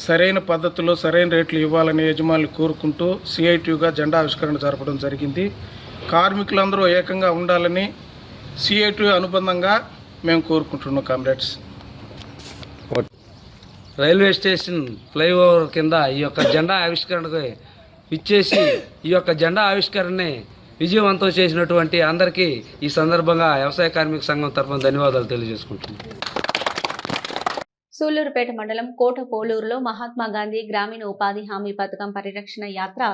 సరైన పద్ధతిలో సరైన రేట్లు ఇవ్వాలని యజమానులు కోరుకుంటూ సిఐటియుగా జెండా ఆవిష్కరణ జరపడం జరిగింది. కార్మికులందరూ ఏకంగా ఉండాలని సిఐటి అనుబంధంగా మేము కోరుకుంటున్నాం. కామ్రేడ్స్, రైల్వే స్టేషన్ ఫ్లైఓవర్ కింద ఈ యొక్క జెండా ఆవిష్కరణకు ఇచ్చేసి ఈ యొక్క జెండా ఆవిష్కరణని విజయవంతం చేసినటువంటి అందరికీ ఈ సందర్భంగా వ్యవసాయ కార్మిక సంఘం తరఫున ధన్యవాదాలు తెలియజేసుకుంటున్నాం. సూళ్లూరుపేట మండలం కోట పోలూరులో మహాత్మా గాంధీ గ్రామీణ ఉపాధి హామీ పథకం పరిరక్షణ యాత్ర.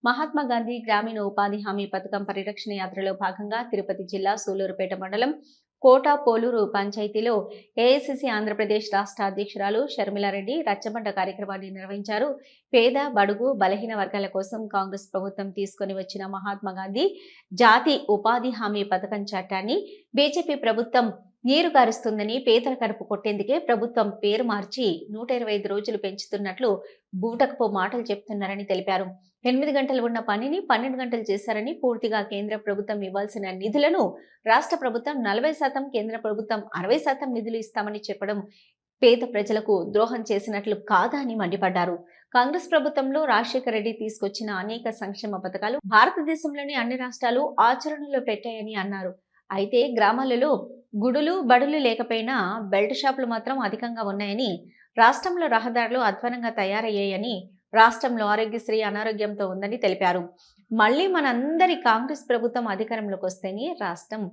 మహాత్మా గాంధీ గ్రామీణ ఉపాధి హామీ పథకం పరిరక్షణ యాత్రలో భాగంగా తిరుపతి జిల్లా సూళ్లూరుపేట మండలం కోట పోలూరు పంచాయతీలో ఏఐసిసి ఆంధ్రప్రదేశ్ రాష్ట్ర అధ్యక్షురాలు షర్మిలారెడ్డి రచ్చబండ కార్యక్రమాన్ని నిర్వహించారు. పేద, బడుగు, బలహీన వర్గాల కోసం కాంగ్రెస్ ప్రభుత్వం తీసుకొని వచ్చిన మహాత్మా గాంధీ జాతి ఉపాధి హామీ పథకం చట్టాన్ని బీజేపీ ప్రభుత్వం నీరు కారుస్తుందని, పేదల కడుపు కొట్టేందుకే ప్రభుత్వం పేరు మార్చి 125 రోజులు పెంచుతున్నట్లు బూటకపు మాటలు చెప్తున్నారని తెలిపారు. 8 గంటలు ఉన్న పనిని 12 గంటలు చేశారని, పూర్తిగా కేంద్ర ప్రభుత్వం ఇవ్వాల్సిన నిధులను రాష్ట్ర ప్రభుత్వం 40%, కేంద్ర ప్రభుత్వం 60% నిధులు ఇస్తామని చెప్పడం పేద ప్రజలకు ద్రోహం చేసినట్లు కాదా అని మండిపడ్డారు. కాంగ్రెస్ ప్రభుత్వంలో రాజశేఖర రెడ్డి తీసుకొచ్చిన అనేక సంక్షేమ పథకాలు భారతదేశంలోని అన్ని రాష్ట్రాలు ఆచరణలో పెట్టాయని అన్నారు. అయితే గ్రామాలలో గుడులు, బడులు లేకపోయినా బెల్ట్ షాపులు మాత్రం అధికంగా ఉన్నాయని, రాష్ట్రంలో రహదారులు అధ్వానంగా తయారయ్యాయని, రాష్ట్రంలో ఆరోగ్యశ్రీ అనారోగ్యంతో ఉందని తెలిపారు. మళ్లీ మనందరి కాంగ్రెస్ ప్రభుత్వం అధికారంలోకి వస్తేనే రాష్ట్రం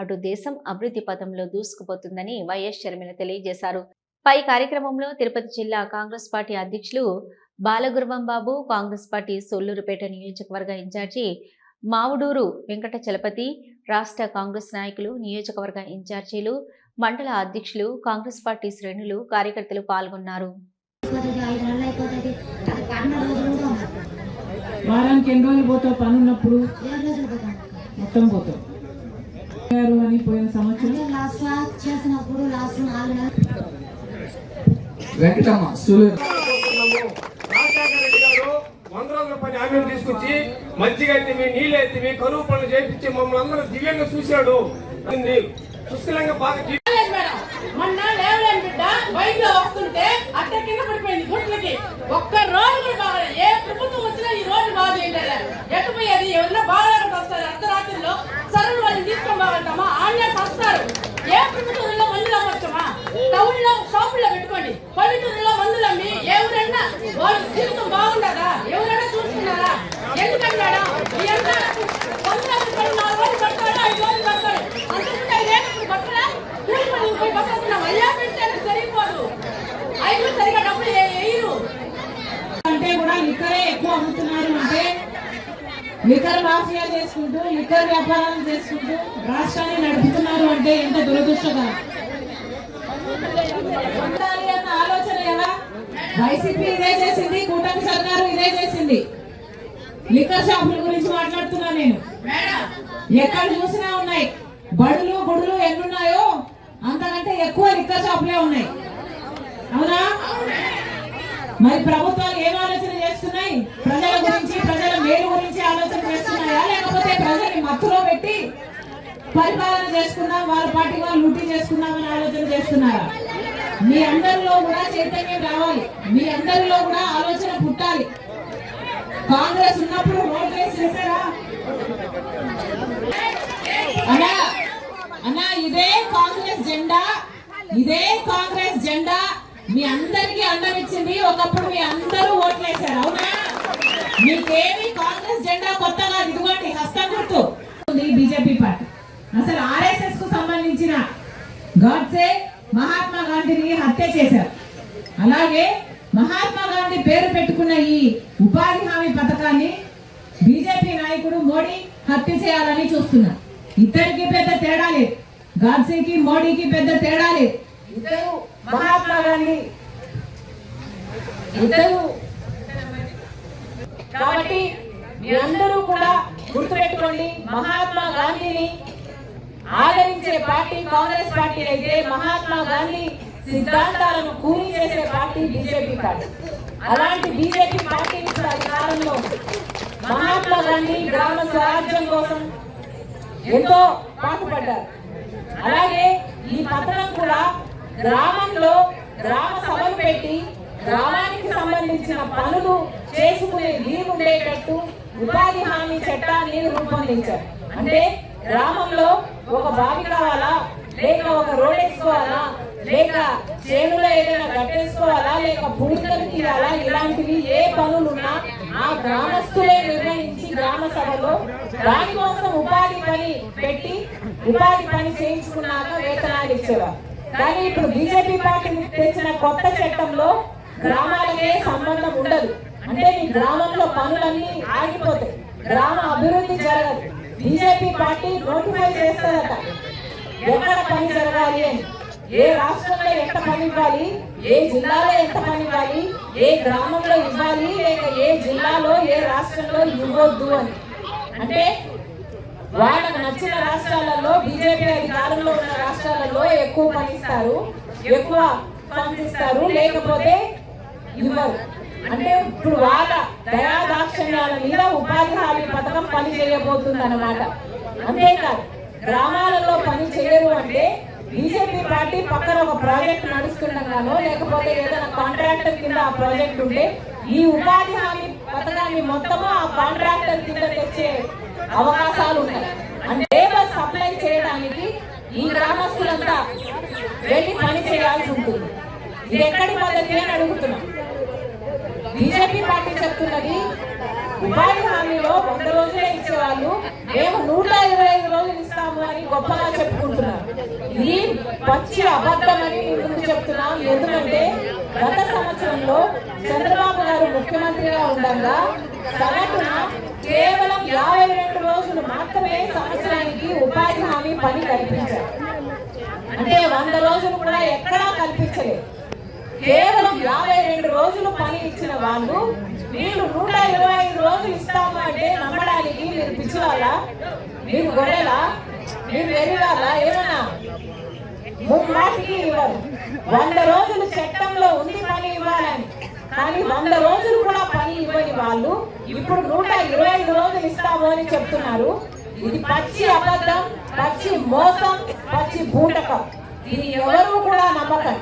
అటు దేశం అభివృద్ధి పథంలో దూసుకుపోతుందని వైఎస్ షర్మిల తెలియజేశారు. పై కార్యక్రమంలో తిరుపతి జిల్లా కాంగ్రెస్ పార్టీ అధ్యక్షులు బాలగురువం బాబు, కాంగ్రెస్ పార్టీ సూళ్లూరుపేట నియోజకవర్గ ఇన్ఛార్జి మావుడూరు వెంకట చలపతి, రాష్ట్ర కాంగ్రెస్ నాయకులు, నియోజకవర్గ ఇన్ఛార్జీలు, మండల అధ్యక్షులు, కాంగ్రెస్ పార్టీ శ్రేణులు, కార్యకర్తలు పాల్గొన్నారు. వారానికి ఎన్ని రోజులు పోతావు? పని ఉన్నప్పుడు మొత్తం పోతావు అని పోయిన సంవత్సరం వెంకటమ్మ సూలూరు 100 రోజుల పని హామీలు తీసుకొచ్చి మజ్జిగ అయితేమి, నీళ్ళు అయితేమి, కరువు పనులు చేయించి మమ్మల్ని అందరూ దివ్యంగా చూశాడు. పుష్కలంగా బాగా మొన్న లేవలేని బిడ్డ బైక్ లో వస్తుంటే అట్ట కింద పడిపోయింది గుట్లకి. ఒక్క రోజు కూడా బాగా, ఏ ప్రభుత్వం వచ్చినా ఈ రోజు బాగా చేయాలి. ఎట్టుపోయేది ఎవరైనా బాగా వస్తారు, అర్ధరాత్రిలో సరువులు వాళ్ళని తీసుకొని బాగుంటామా? ఆన్లైన్ వస్తారు. ఏ ప్రభుత్వంలో మందులు అమ్మొచ్చమా? టౌన్ లో షాపుల్లో పెట్టుకోండి. పల్లెటూరులో మందులు అమ్మి ఎవరైనా వాళ్ళ జీవితం బాగుండదా? ఎవరైనా చూసుకున్నారా? ఎందుకంటే అంటే కూడా ఇక్కడే ఎక్కువ అమ్ముతున్నారు. అంటే లిక్కర్ వ్యాపారాలు చేసుకుంటూ రాష్ట్రాన్ని నడుపుతున్నారు అంటే ఎంత దురదృష్టకరం. అన్న ఆలోచన ఎలా వైసీపీ ఇదే చేసింది, కూటమి సర్కారు ఇదే చేసింది. లిక్కర్ షాపుల గురించి మాట్లాడుతున్నా నేను. ఎక్కడ చూసినా ఉన్నాయి. బడులు గుడులు ఎన్నున్నాయో అంతకంటే ఎక్కువ లిక్కర్ షాపులే ఉన్నాయి. అవునా? మరి ప్రభుత్వాలు ఏం ఆలోచన చేస్తున్నాయి? ప్రజల గురించి, ప్రజల మేలు గురించి ఆలోచన చేస్తున్నాయా, లేకపోతే ప్రజల్ని మత్తులో పెట్టి పరిపాలన చేసుకుందాం, వాళ్ళ పార్టీ వాళ్ళు లూటీ చేసుకుందామని ఆలోచన చేస్తున్నారా? మీ అందరిలో కూడా చైతన్యం రావాలి, మీ అందరిలో కూడా ఆలోచన పుట్టాలి. కాంగ్రెస్ ఉన్నప్పుడు రోడ్ రేస్ చేశారా? అన్నా ఇదే కాంగ్రెస్ జెండా, ఇదే కాంగ్రెస్ జెండా మీ అందరికీ అండమిచ్చింది. ఒకప్పుడు మీ అందరూ ఓట్లేశారు. అవునా? మీకేమి కాంగ్రెస్ జెండా కొత్తగా ఇదిగోండి హస్తం గుర్తు. బీజేపీ పార్టీ అసలు ఆర్ఎస్ఎస్ కు సంబంధించిన గాడ్సే మహాత్మా గాంధీని హత్య చేశారు. అలాగే మహాత్మా గాంధీ పేరు పెట్టుకున్న ఈ ఉపాధి హామీ పథకాన్ని బీజేపీ నాయకుడు మోడీ హత్య చేయాలని చూస్తున్నారు. ఇద్దరికి పెద్ద తేడా లేదు. గాడ్సేకి మోడీకి పెద్ద తేడా లేదు. ఇద్దరు మహాత్మా గాంధీ, ఇద్దరు. కాబట్టి మీరందరూ కూడా గుర్తుపెట్టుకోండి, మహాత్మా గాంధీని ఆదరించే పార్టీ కాంగ్రెస్ పార్టీ అయితే మహాత్మా గాంధీ సిద్ధాంతాలను కూలీ చేసే పార్టీ బీజేపీ పార్టీ. అలాంటి బీజేపీ పార్టీ అధికారంలో మహాత్మా గాంధీ గ్రామ స్వరాజ్యం కోసం ఎంతో పాటుపడ్డారు. అలాగే ఈ పథకం కూడా గ్రామంలో గ్రామ సభలు పెట్టి గ్రామానికి సంబంధించిన పనులు చేసుకునే వీలుండేటట్టు ఉపాధి హామీ చట్టాన్ని రూపొందించారు. అంటే గ్రామంలో ఒక బావి కావాలా, లేక ఒక రోడ్ వేసుకోవాలా, లేక చేనులో ఏదైనా కట్టేసుకోవాలా, లేక భూమికలు తీయాలా, ఇలాంటివి ఏ పనులున్నా ఆ గ్రామస్తులే నిర్ణయించి గ్రామ సభలో దానికోసం ఉపాధి పని పెట్టి ఉపాధి పని చేయించుకున్నాక వేతనాలు ఇచ్చేవారు. కానీ ఇప్పుడు బీజేపీ పార్టీ తెచ్చిన కొత్త చట్టంలో గ్రామాలకే సంబంధం ఉండదు. అంటే మీ గ్రామంలో పనులన్నీ ఆగిపోతాయి, గ్రామ అభివృద్ధి జరగదు. బీజేపీ పార్టీ నోటిఫై చేస్తారట ఎక్కడ పని జరగాలి అని, ఏ రాష్ట్రంలో ఎంత పని ఇవ్వాలి, ఏ జిల్లాలో ఎంత పని ఇవ్వాలి, ఏ గ్రామంలో ఇవ్వాలి, లేక ఏ జిల్లాలో ఏ రాష్ట్రంలో ఇవ్వద్దు అని. అంటే వాళ్ళకు నచ్చిన రాష్ట్రాలలో, బీజేపీ అధికారంలో ఉన్న రాష్ట్రాలలో ఎక్కువ పని ఇస్తారు, ఎక్కువ ఫండ్స్ ఇస్తారు, లేకపోతే ఇవ్వరు. అంటే ఇప్పుడు వాళ్ళ దయాదాక్షిణ్యాల మీద ఉపాధి హామీ పథకం పని చేయబోతుంది అన్నమాట. అంతేకాదు గ్రామాలలో పని చేయరు అంటే బీజేపీ పార్టీ పక్కన ఒక ప్రాజెక్ట్ నడుస్తుండగానో, లేకపోతే ఏదైనా కాంట్రాక్టర్ కింద ఆ ప్రాజెక్ట్ ఉంటే ఈ ఉపాధి హామీ పథకాన్ని మొత్తము ఆ కాంట్రాక్టర్ కింద తెచ్చే అవకాశాలు ఉన్నాయి. అంటే లేబర్ సప్లై చేయడానికి ఈ గ్రామస్తులంతా వెళ్ళి పని చేయాల్సి ఉంటుంది. ఇది ఎక్కడి పద్ధతి అని అడుగుతున్నాం. బీజేపీ పార్టీ చెప్తున్నది ఉపాధి హామీలో 100 రోజులే ఇచ్చేవాళ్ళు, మేము 125 రోజులు ఇస్తాము అని గొప్పగా చెప్పుకుంటున్నారు. ఇది పచ్చి అబద్ధమని ముందు చెప్తున్నాం. ఎందుకంటే గత సంవత్సరంలో చంద్రబాబు గారు ముఖ్యమంత్రిగా ఉండగా సగటున కేవలం 52 రోజులు మాత్రమే సంవత్సరానికి ఉపాధి హామీ పని కల్పించారు. అంటే 100 రోజులు కూడా ఎక్కడా కల్పించలేదు. కేవలం 52 రోజులు పని ఇచ్చిన వాళ్ళు వీళ్ళు 125 రోజులు ఇస్తాము అంటే నమ్మడానికి మీరు పిచ్చివాళ్ళ, మీరు గొర్రెలా, మీరు వెరివాళ్ళ? ఏమన్నా ముమ్మాటికి ఇవ్వరు. 100 రోజులు చట్టంలో ఉంది పని ఇవ్వాలని, కానీ 100 రోజులు కూడా పని ఇవ్వని వాళ్ళు ఇప్పుడు 125 రోజులు ఇస్తాము అని చెప్తున్నారు. ఇది పచ్చి అబద్ధం, పచ్చి మోసం, పచ్చి బూటకం. ఇది ఎవరు కూడా నమ్మకం.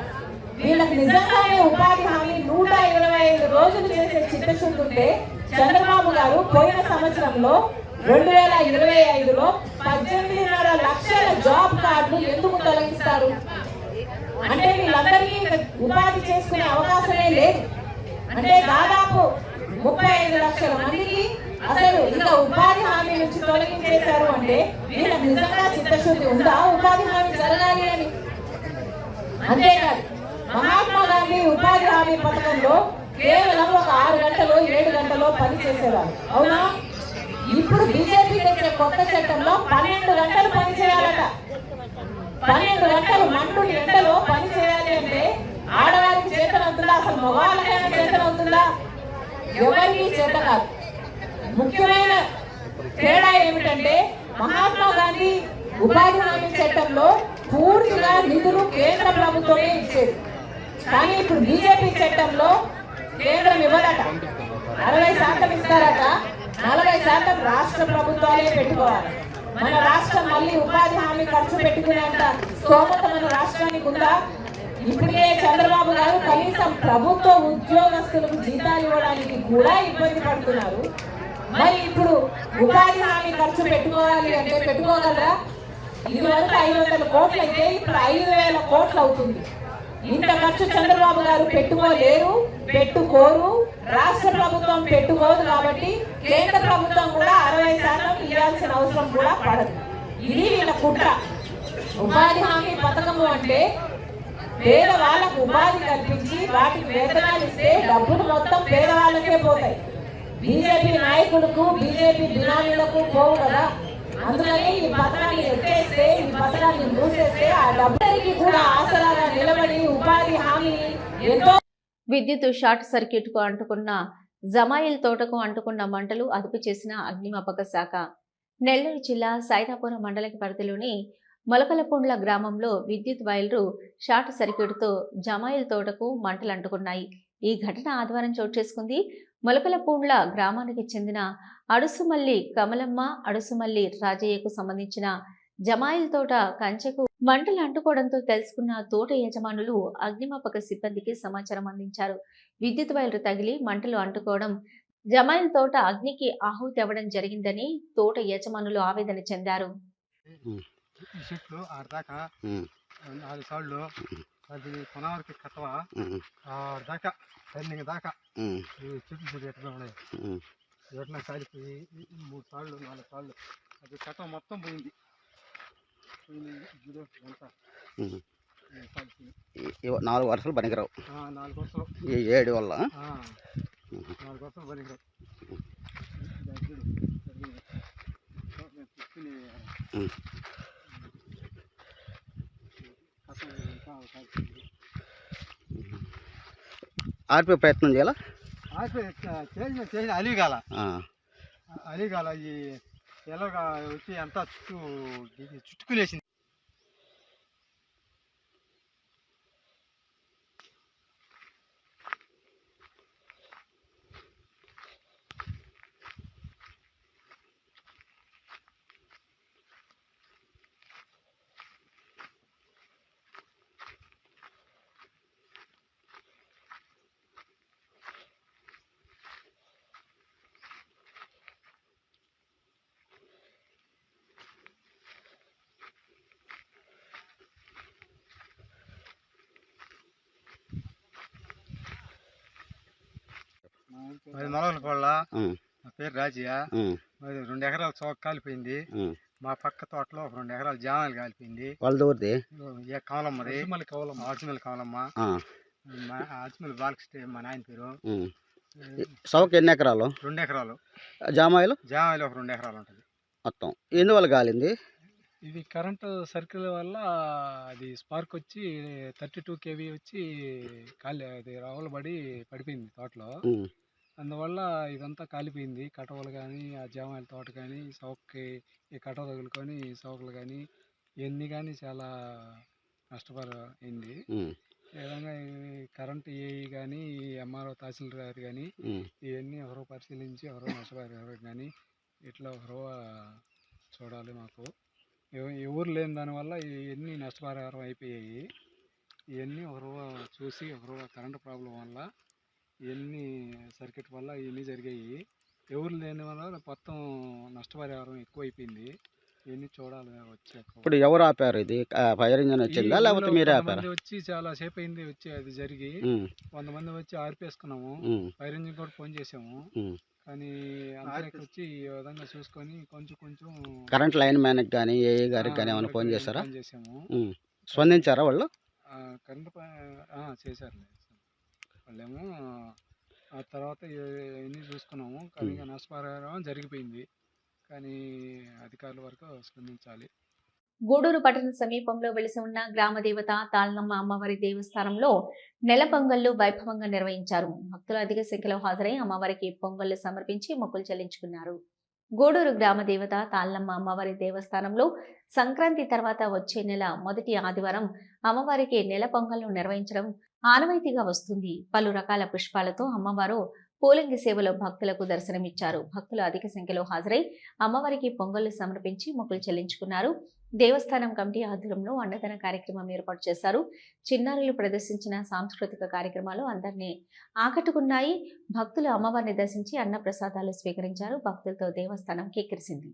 వీళ్ళకి నిజంగానే ఉపాధి హామీ 125 రోజులు చేసే చిత్తశుద్ధి ఉంటే చంద్రబాబు గారు పోయిన సంవత్సరంలో 2025లో 18.5 లక్షల జాబ్ కార్డులు ఎందుకు తొలగిస్తారు? అంటే వీళ్ళందరికీ ఉపాధి చేసుకునే అవకాశమే లేదు. అంటే దాదాపు 35 లక్షల మందికి అసలు ఇంకా ఉపాధి హామీ నుంచి తొలగించేశారు. అంటే వీళ్ళకి నిజంగా చిత్తశుద్ధి ఉందా ఉపాధి హామీ జరగాలి అని? అంతేకాదు మహాత్మా గాంధీ ఉపాధి హామీ పథకంలో కేవలం ఒక 6 గంటలో 7 గంటలో పని చేసేవారు. అవునా? ఇప్పుడు బీజేపీ తెచ్చే కొత్త చట్టంలో 12 గంటలు పని చేయాలట. 12 గంటలు మండు ఎండలో పని చేయాలి అంటే ఆడవారికి చేతనవుతుందా? అసలు మగవాళ్ళకైనా చేతనవుతుందా? ఎవరికి చేత కాదు. ముఖ్యమైన తేడా ఏమిటంటే మహాత్మా గాంధీ ఉపాధి హామీ చట్టంలో పూర్తిగా నిధులు కేంద్ర ప్రభుత్వమే ఇచ్చేది. కానీ ఇప్పుడు బీజేపీ చట్టంలో కేంద్రం ఇవ్వదట, 60% ఇస్తారట, 40% రాష్ట్ర ప్రభుత్వాలే పెట్టుకోవాలి. మన రాష్ట్రం మళ్ళీ ఉపాధి హామీ ఖర్చు పెట్టుకునేంత స్తోమత మన రాష్ట్రానికి ఉందా? ఇప్పుడే చంద్రబాబు గారు కనీసం ప్రభుత్వ ఉద్యోగస్తులకు జీతాలు ఇవ్వడానికి కూడా ఇబ్బంది పడుతున్నారు. మరి ఇప్పుడు ఉపాధి హామీ ఖర్చు పెట్టుకోవాలి అంటే పెట్టుకోగలరా? ఇదివరకు 500 కోట్లు అయితే ఇప్పుడు 5,000 కోట్లు అవుతుంది. ఇంత ఖర్చు చంద్రబాబు గారు పెట్టుకోలేరు, పెట్టుకోరు, రాష్ట్ర ప్రభుత్వం పెట్టుకోదు. కాబట్టి కేంద్ర ప్రభుత్వం కూడా 60% ఇవ్వాల్సిన అవసరం కూడా పడదు. ఇది వీళ్ళ కుట్ర. ఉపాధి హామీ పథకము అంటే పేదవాళ్లకు ఉపాధి కల్పించి వాటికి వేతనాలు ఇస్తే డబ్బులు మొత్తం పేదవాళ్ళకే పోతాయి. బీజేపీ నాయకులకు, బీజేపీ బినామీలకు పోవు కదా. అందుకని ఈ పథకాన్ని ఎత్తేస్తే, ఈ పథకాన్ని మూసేస్తే ఆ డబ్బులకి కూడా ఆసరాగా నిలబడి ఉపాధి హామీ ఎంతో. విద్యుత్ షార్ట్ సర్క్యూట్ కు అంటుకున్న జమాయిల్ తోటకు అంటుకున్న మంటలు అదుపు చేసిన అగ్నిమాపక శాఖ. నెల్లూరు జిల్లా సైదాపురం మండల పరిధిలోని మొలకలపొండ్ల గ్రామంలో విద్యుత్ వైర్లు షార్ట్ సర్క్యూట్తో జమాయిల్ తోటకు మంటలు అంటుకున్నాయి. ఈ ఘటన ఆదివారం చోటు చేసుకుంది. మొలకలపొండ్ల గ్రామానికి చెందిన అడుసుమల్లి కమలమ్మ, అడుసుమల్లి రాజయ్యకు సంబంధించిన జమాయిల్ తోట కంచెకు మంటలు అంటుకోవడంతో తెలుసుకున్న తోట యజమానులు అగ్నిమాపక సిబ్బందికి సమాచారం అందించారు. విద్యుత్ వైర్లు తగిలి మంటలు అంటుకోవడం, జమాయిల్ తోట అగ్నికి ఆహుతి అవ్వడం జరిగిందని తోట యజమానులు ఆవేదన చెందారు. చెట్లు ఆడదాకా 4 సార్లు అది కొనవరికి కట్టవా ఆడదాకా రన్నింగ్ దాకా చెట్లు ఎట్లా ఉన్నాయి, ఎట్లా కాలిపోయి 3 సార్లు 4 సార్లు అది కట్ట మొత్తం పోయింది. 4 వరుసలు పనికిరావు. 4 వరుసలు ఈ 7 వల్ల 4 వరుసలు పనికిరావు. ఆర్పే ప్రయత్నం చేయాలా? చేసిన అలిగాల ఈ ఎలాగా వచ్చి అంతా చుట్టుకునేసింది. మరి మొలకల కోళ్ళ నా పేరు రాజయ్య. మరి 2 ఎకరాల చౌక కాలిపోయింది. మా పక్క తోటలో 2 ఎకరాల జామాయిలు కాలిపోయింది. వాళ్ళది కమలమ్మది, ఆచుమల్లి కమలమ్మ, ఆచుమల్లి బాలకృష్ణ మా నాయన పేరు. చౌక ఎన్ని ఎకరాలు? 2 ఎకరాలు. జామాయిలు ఒక 2 ఎకరాలు ఉంటుంది మొత్తం. ఎందువల్ల కాలింది? ఇది కరెంటు సర్కిల్ వల్ల అది స్పార్క్ వచ్చి 32 kV వచ్చి అది రావులబడి పడిపోయింది తోటలో. అందువల్ల ఇదంతా కాలిపోయింది. కటవలు కానీ, ఆ జామాయిల తోట కానీ, సౌక్కి ఈ కటవ తగులుకొని సౌకులు కానీ ఇవన్నీ కానీ చాలా నష్టపరైంది. ఈ విధంగా కరెంటు ఏఈ కానీ, ఎంఆర్ఓ తహసీల్దార్ కానీ ఇవన్నీ ఎవరో పరిశీలించి ఎవరో నష్టపరిహారం కానీ ఇట్లా ఎవరో చూడాలి. మాకు ఎవరు లేని దానివల్ల ఇవన్నీ నష్టపరిహారం అయిపోయాయి. ఇవన్నీ ఎవరో చూసి ఎవరో కరెంటు ప్రాబ్లం వల్ల ఇవన్నీ సర్క్యూట్ వల్ల ఇవన్నీ జరిగాయి. ఎవరు లేని వల్ల మొత్తం నష్టపరిహారం ఎక్కువైపోయింది. ఇవన్నీ చూడాలి వచ్చాక. ఇప్పుడు ఎవరు ఆపారు? ఇది ఫైర్ ఇంజన్ వచ్చిందా లేకపోతే మీరే ఆపారు? వచ్చి చాలా సేపు అయింది వచ్చి అది జరిగి. 100 మంది వచ్చి ఆర్పేసుకున్నాము. ఫైర్ ఇంజిన్ కూడా ఫోన్ చేసాము. కానీ అందరికి వచ్చి ఈ విధంగా చూసుకొని కొంచెం కరెంట్ లైన్ మ్యాన్కి కానీ ఏఏ గారికి కానీ ఏమైనా ఫోన్ చేశారా? చేసాము. స్పందించారా వాళ్ళు? కరెంట్ చేశారు వాళ్ళేమో. ఆ తర్వాత ఇవన్నీ చూసుకున్నాము. కానీ నష్టపరిహారం జరిగిపోయింది. కానీ అధికారుల వరకు స్పందించాలి. గూడూరు పట్టణ సమీపంలో వెలిసి ఉన్న గ్రామ దేవత తాళ్లమ్మ అమ్మవారి దేవస్థానంలో నెల పొంగళ్లు వైభవంగా నిర్వహించారు. భక్తులు అధిక సంఖ్యలో హాజరై అమ్మవారికి పొంగళ్లు సమర్పించి మొక్కులు చెల్లించుకున్నారు. గూడూరు గ్రామ దేవత తాళ్లమ్మ అమ్మవారి దేవస్థానంలో సంక్రాంతి తర్వాత వచ్చే నెల మొదటి ఆదివారం అమ్మవారికి నెల పొంగళ్లు నిర్వహించడం ఆనవాయితీగా వస్తుంది. పలు రకాల పుష్పాలతో అమ్మవారు పూలంగి సేవలో భక్తులకు దర్శనమిచ్చారు. భక్తులు అధిక సంఖ్యలో హాజరై అమ్మవారికి పొంగళ్లు సమర్పించి మొక్కులు చెల్లించుకున్నారు. దేవస్థానం కమిటీ ఆధ్వర్యంలో అన్నదాన కార్యక్రమం ఏర్పాటు చేశారు. చిన్నారులు ప్రదర్శించిన సాంస్కృతిక కార్యక్రమాలు అందరినీ ఆకట్టుకున్నాయి. భక్తులు అమ్మవారిని దర్శించి అన్న ప్రసాదాలు స్వీకరించారు. భక్తులతో దేవస్థానం కిక్కిరిసింది.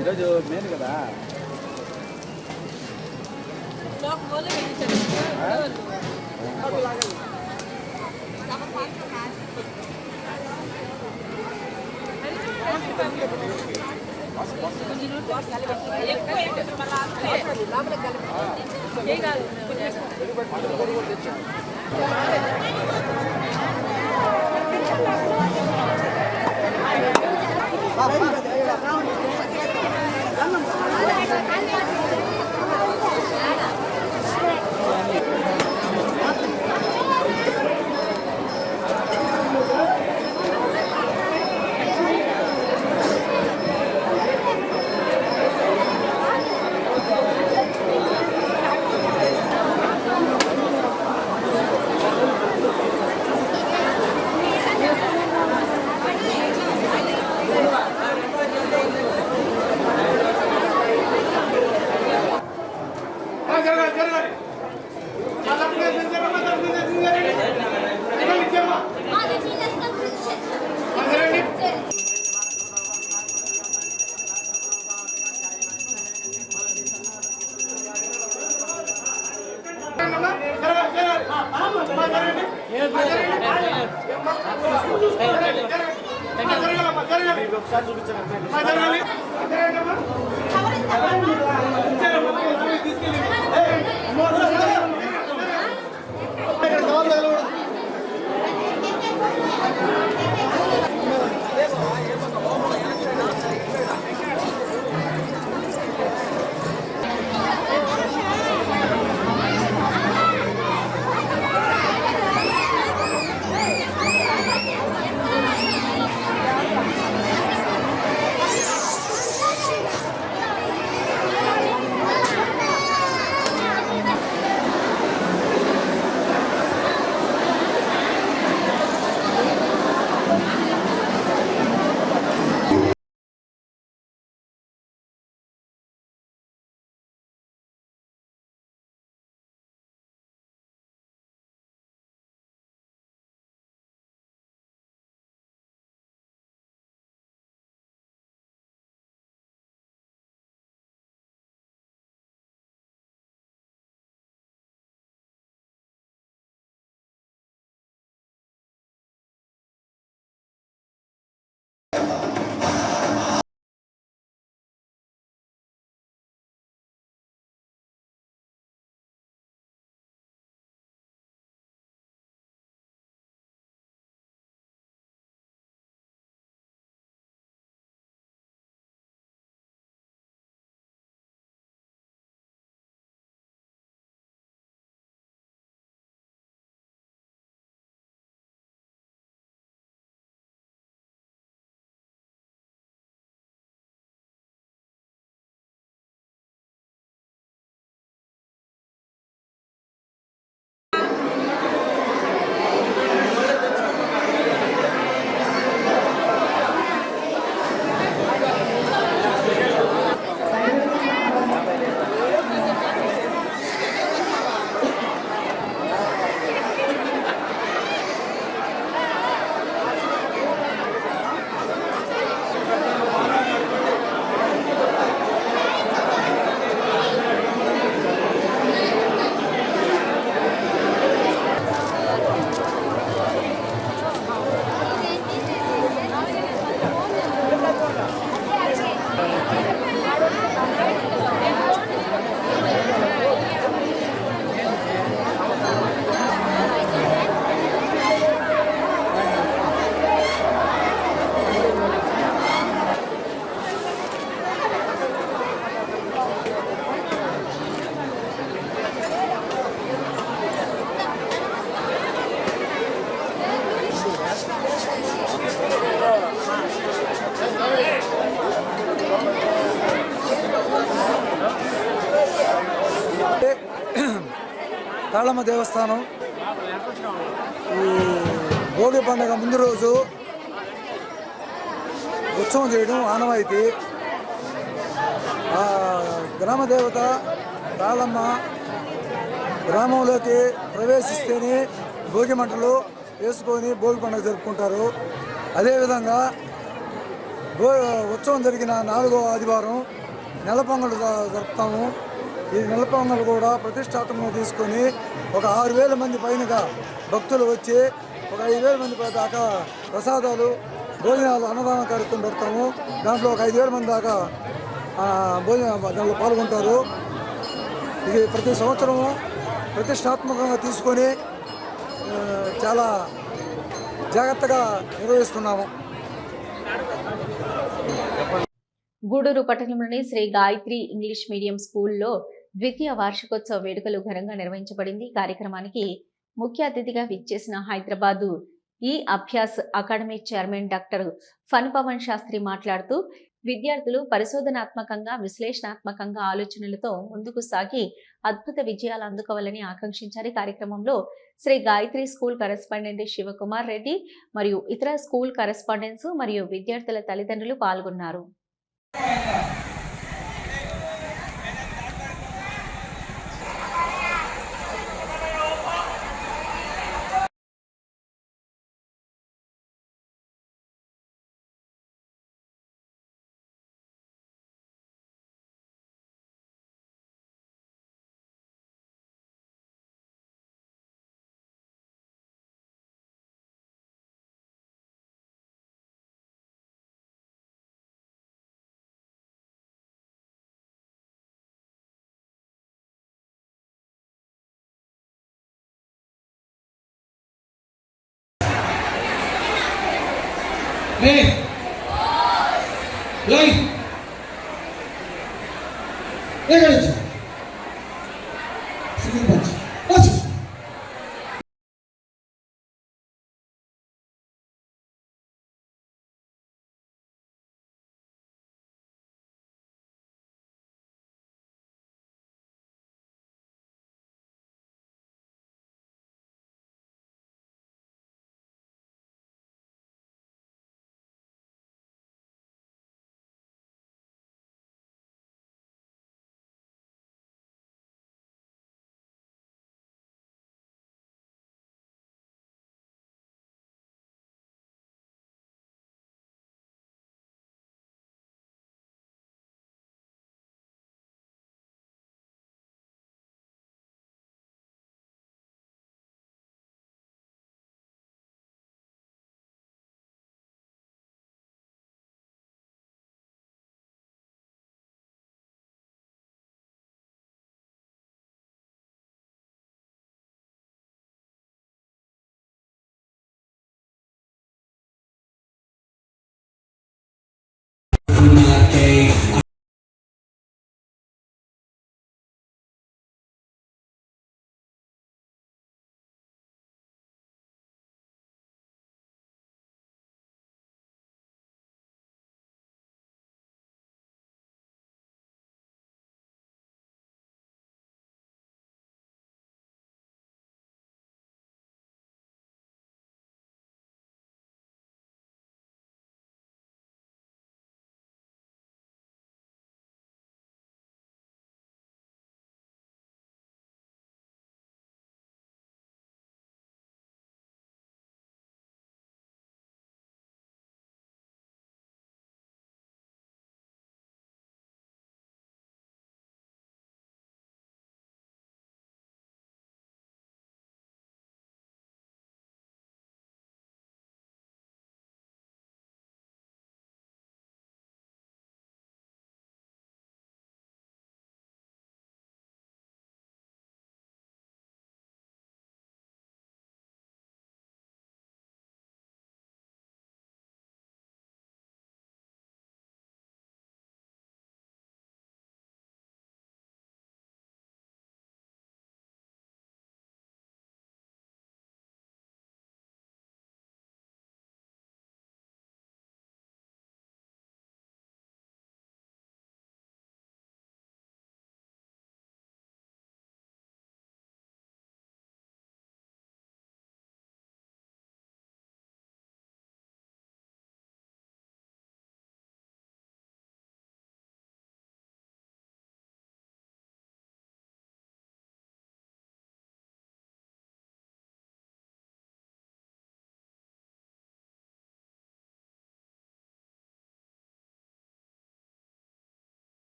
ఈరోజు మెయిన్ కదా. కాళమ్మ దేవస్థానం ఈ భోగి పండుగ ముందు రోజు ఉత్సవం చేయడం ఆనవాయితీ. గ్రామ దేవత కాళమ్మ గ్రామంలోకి ప్రవేశిస్తేనే భోగి మంటలు వేసుకొని భోగి పండుగ జరుపుకుంటారు. అదేవిధంగా ఉత్సవం జరిగిన 4వ ఆదివారం నెల పొంగలు జరుపుతాము. ఈ నెల పొంగలు కూడా ప్రతిష్టాత్మకంగా తీసుకొని ఒక 6,000 మంది పైనగా భక్తులు వచ్చి ఒక 5,000 మంది దాకా ప్రసాదాలు భోజనాలు అన్నదాన కార్యక్రమం పెడతాము. దాంట్లో ఒక 5,000 మంది దాకా దాంట్లో పాల్గొంటారు. ఇది ప్రతి సంవత్సరము ప్రతిష్టాత్మకంగా తీసుకొని చాలా జాగ్రత్తగా నిర్వహిస్తున్నాము. గూడూరు పట్టణంలోని శ్రీ గాయత్రి ఇంగ్లీష్ మీడియం స్కూల్లో ద్వితీయ వార్షికోత్సవ వేడుకలు ఘనంగా నిర్వహించబడింది. ఈ కార్యక్రమానికి ముఖ్య అతిథిగా విచ్చేసిన హైదరాబాదు ఈ అభ్యాస్ అకాడమీ చైర్మన్ డాక్టర్ ఫన్ పవన్ శాస్త్రి మాట్లాడుతూ విద్యార్థులు పరిశోధనాత్మకంగా విశ్లేషణాత్మకంగా ఆలోచనలతో ముందుకు సాగి అద్భుత విజయాలు అందుకోవాలని ఆకాంక్షించారు. కార్యక్రమంలో శ్రీ గాయత్రి స్కూల్ కరెస్పాండెంట్ శివకుమార్ రెడ్డి మరియు ఇతర స్కూల్ కరెస్పాండెంట్స్ మరియు విద్యార్థుల తల్లిదండ్రులు పాల్గొన్నారు.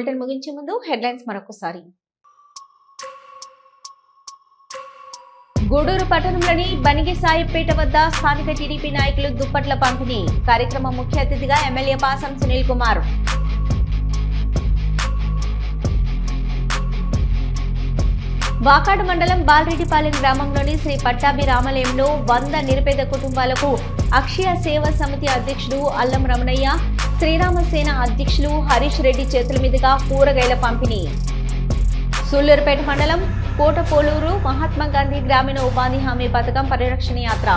బులెటిన్ ముగించే ముందు హెడ్లైన్స్ మరొకసారి. గూడూరు పట్టణంలోని బనిగిసాయిపేట వద్ద స్థానిక టీడీపీ నాయకులు దుప్పట్ల పంపిణీ. కార్యక్రమం ముఖ్య అతిథిగా ఎమ్మెల్యే పాసం సునీల్ కుమార్. వాకాడు మండలం బాలరెడ్డిపాలెం గ్రామంలోని శ్రీ పట్టాభి రామాలయంలో 100 నిరుపేద కుటుంబాలకు అక్షయ సేవా సమితి అధ్యక్షుడు అల్లం రమణయ్య, శ్రీరామసేన అధ్యక్షులు హరీష్ రెడ్డి చేతుల మీదుగా కూరగాయల పంపిణీ. సూళ్లూరుపేట మండలం కోటపోలూరు మహాత్మా గాంధీ గ్రామీణ ఉపాధి హామీ పథకం పరిరక్షణ యాత్ర.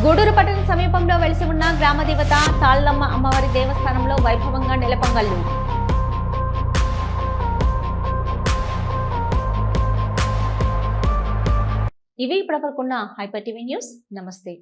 గూడూరు పట్టణ సమీపంలో వెలిసి ఉన్న గ్రామ దేవత తాళ్లమ్మ అమ్మవారి దేవస్థానంలో వైభవంగా నెలపొంగళ్లు. ఇవి ఇప్పటివరకున్న హైపర్ టీవీ న్యూస్. నమస్తే.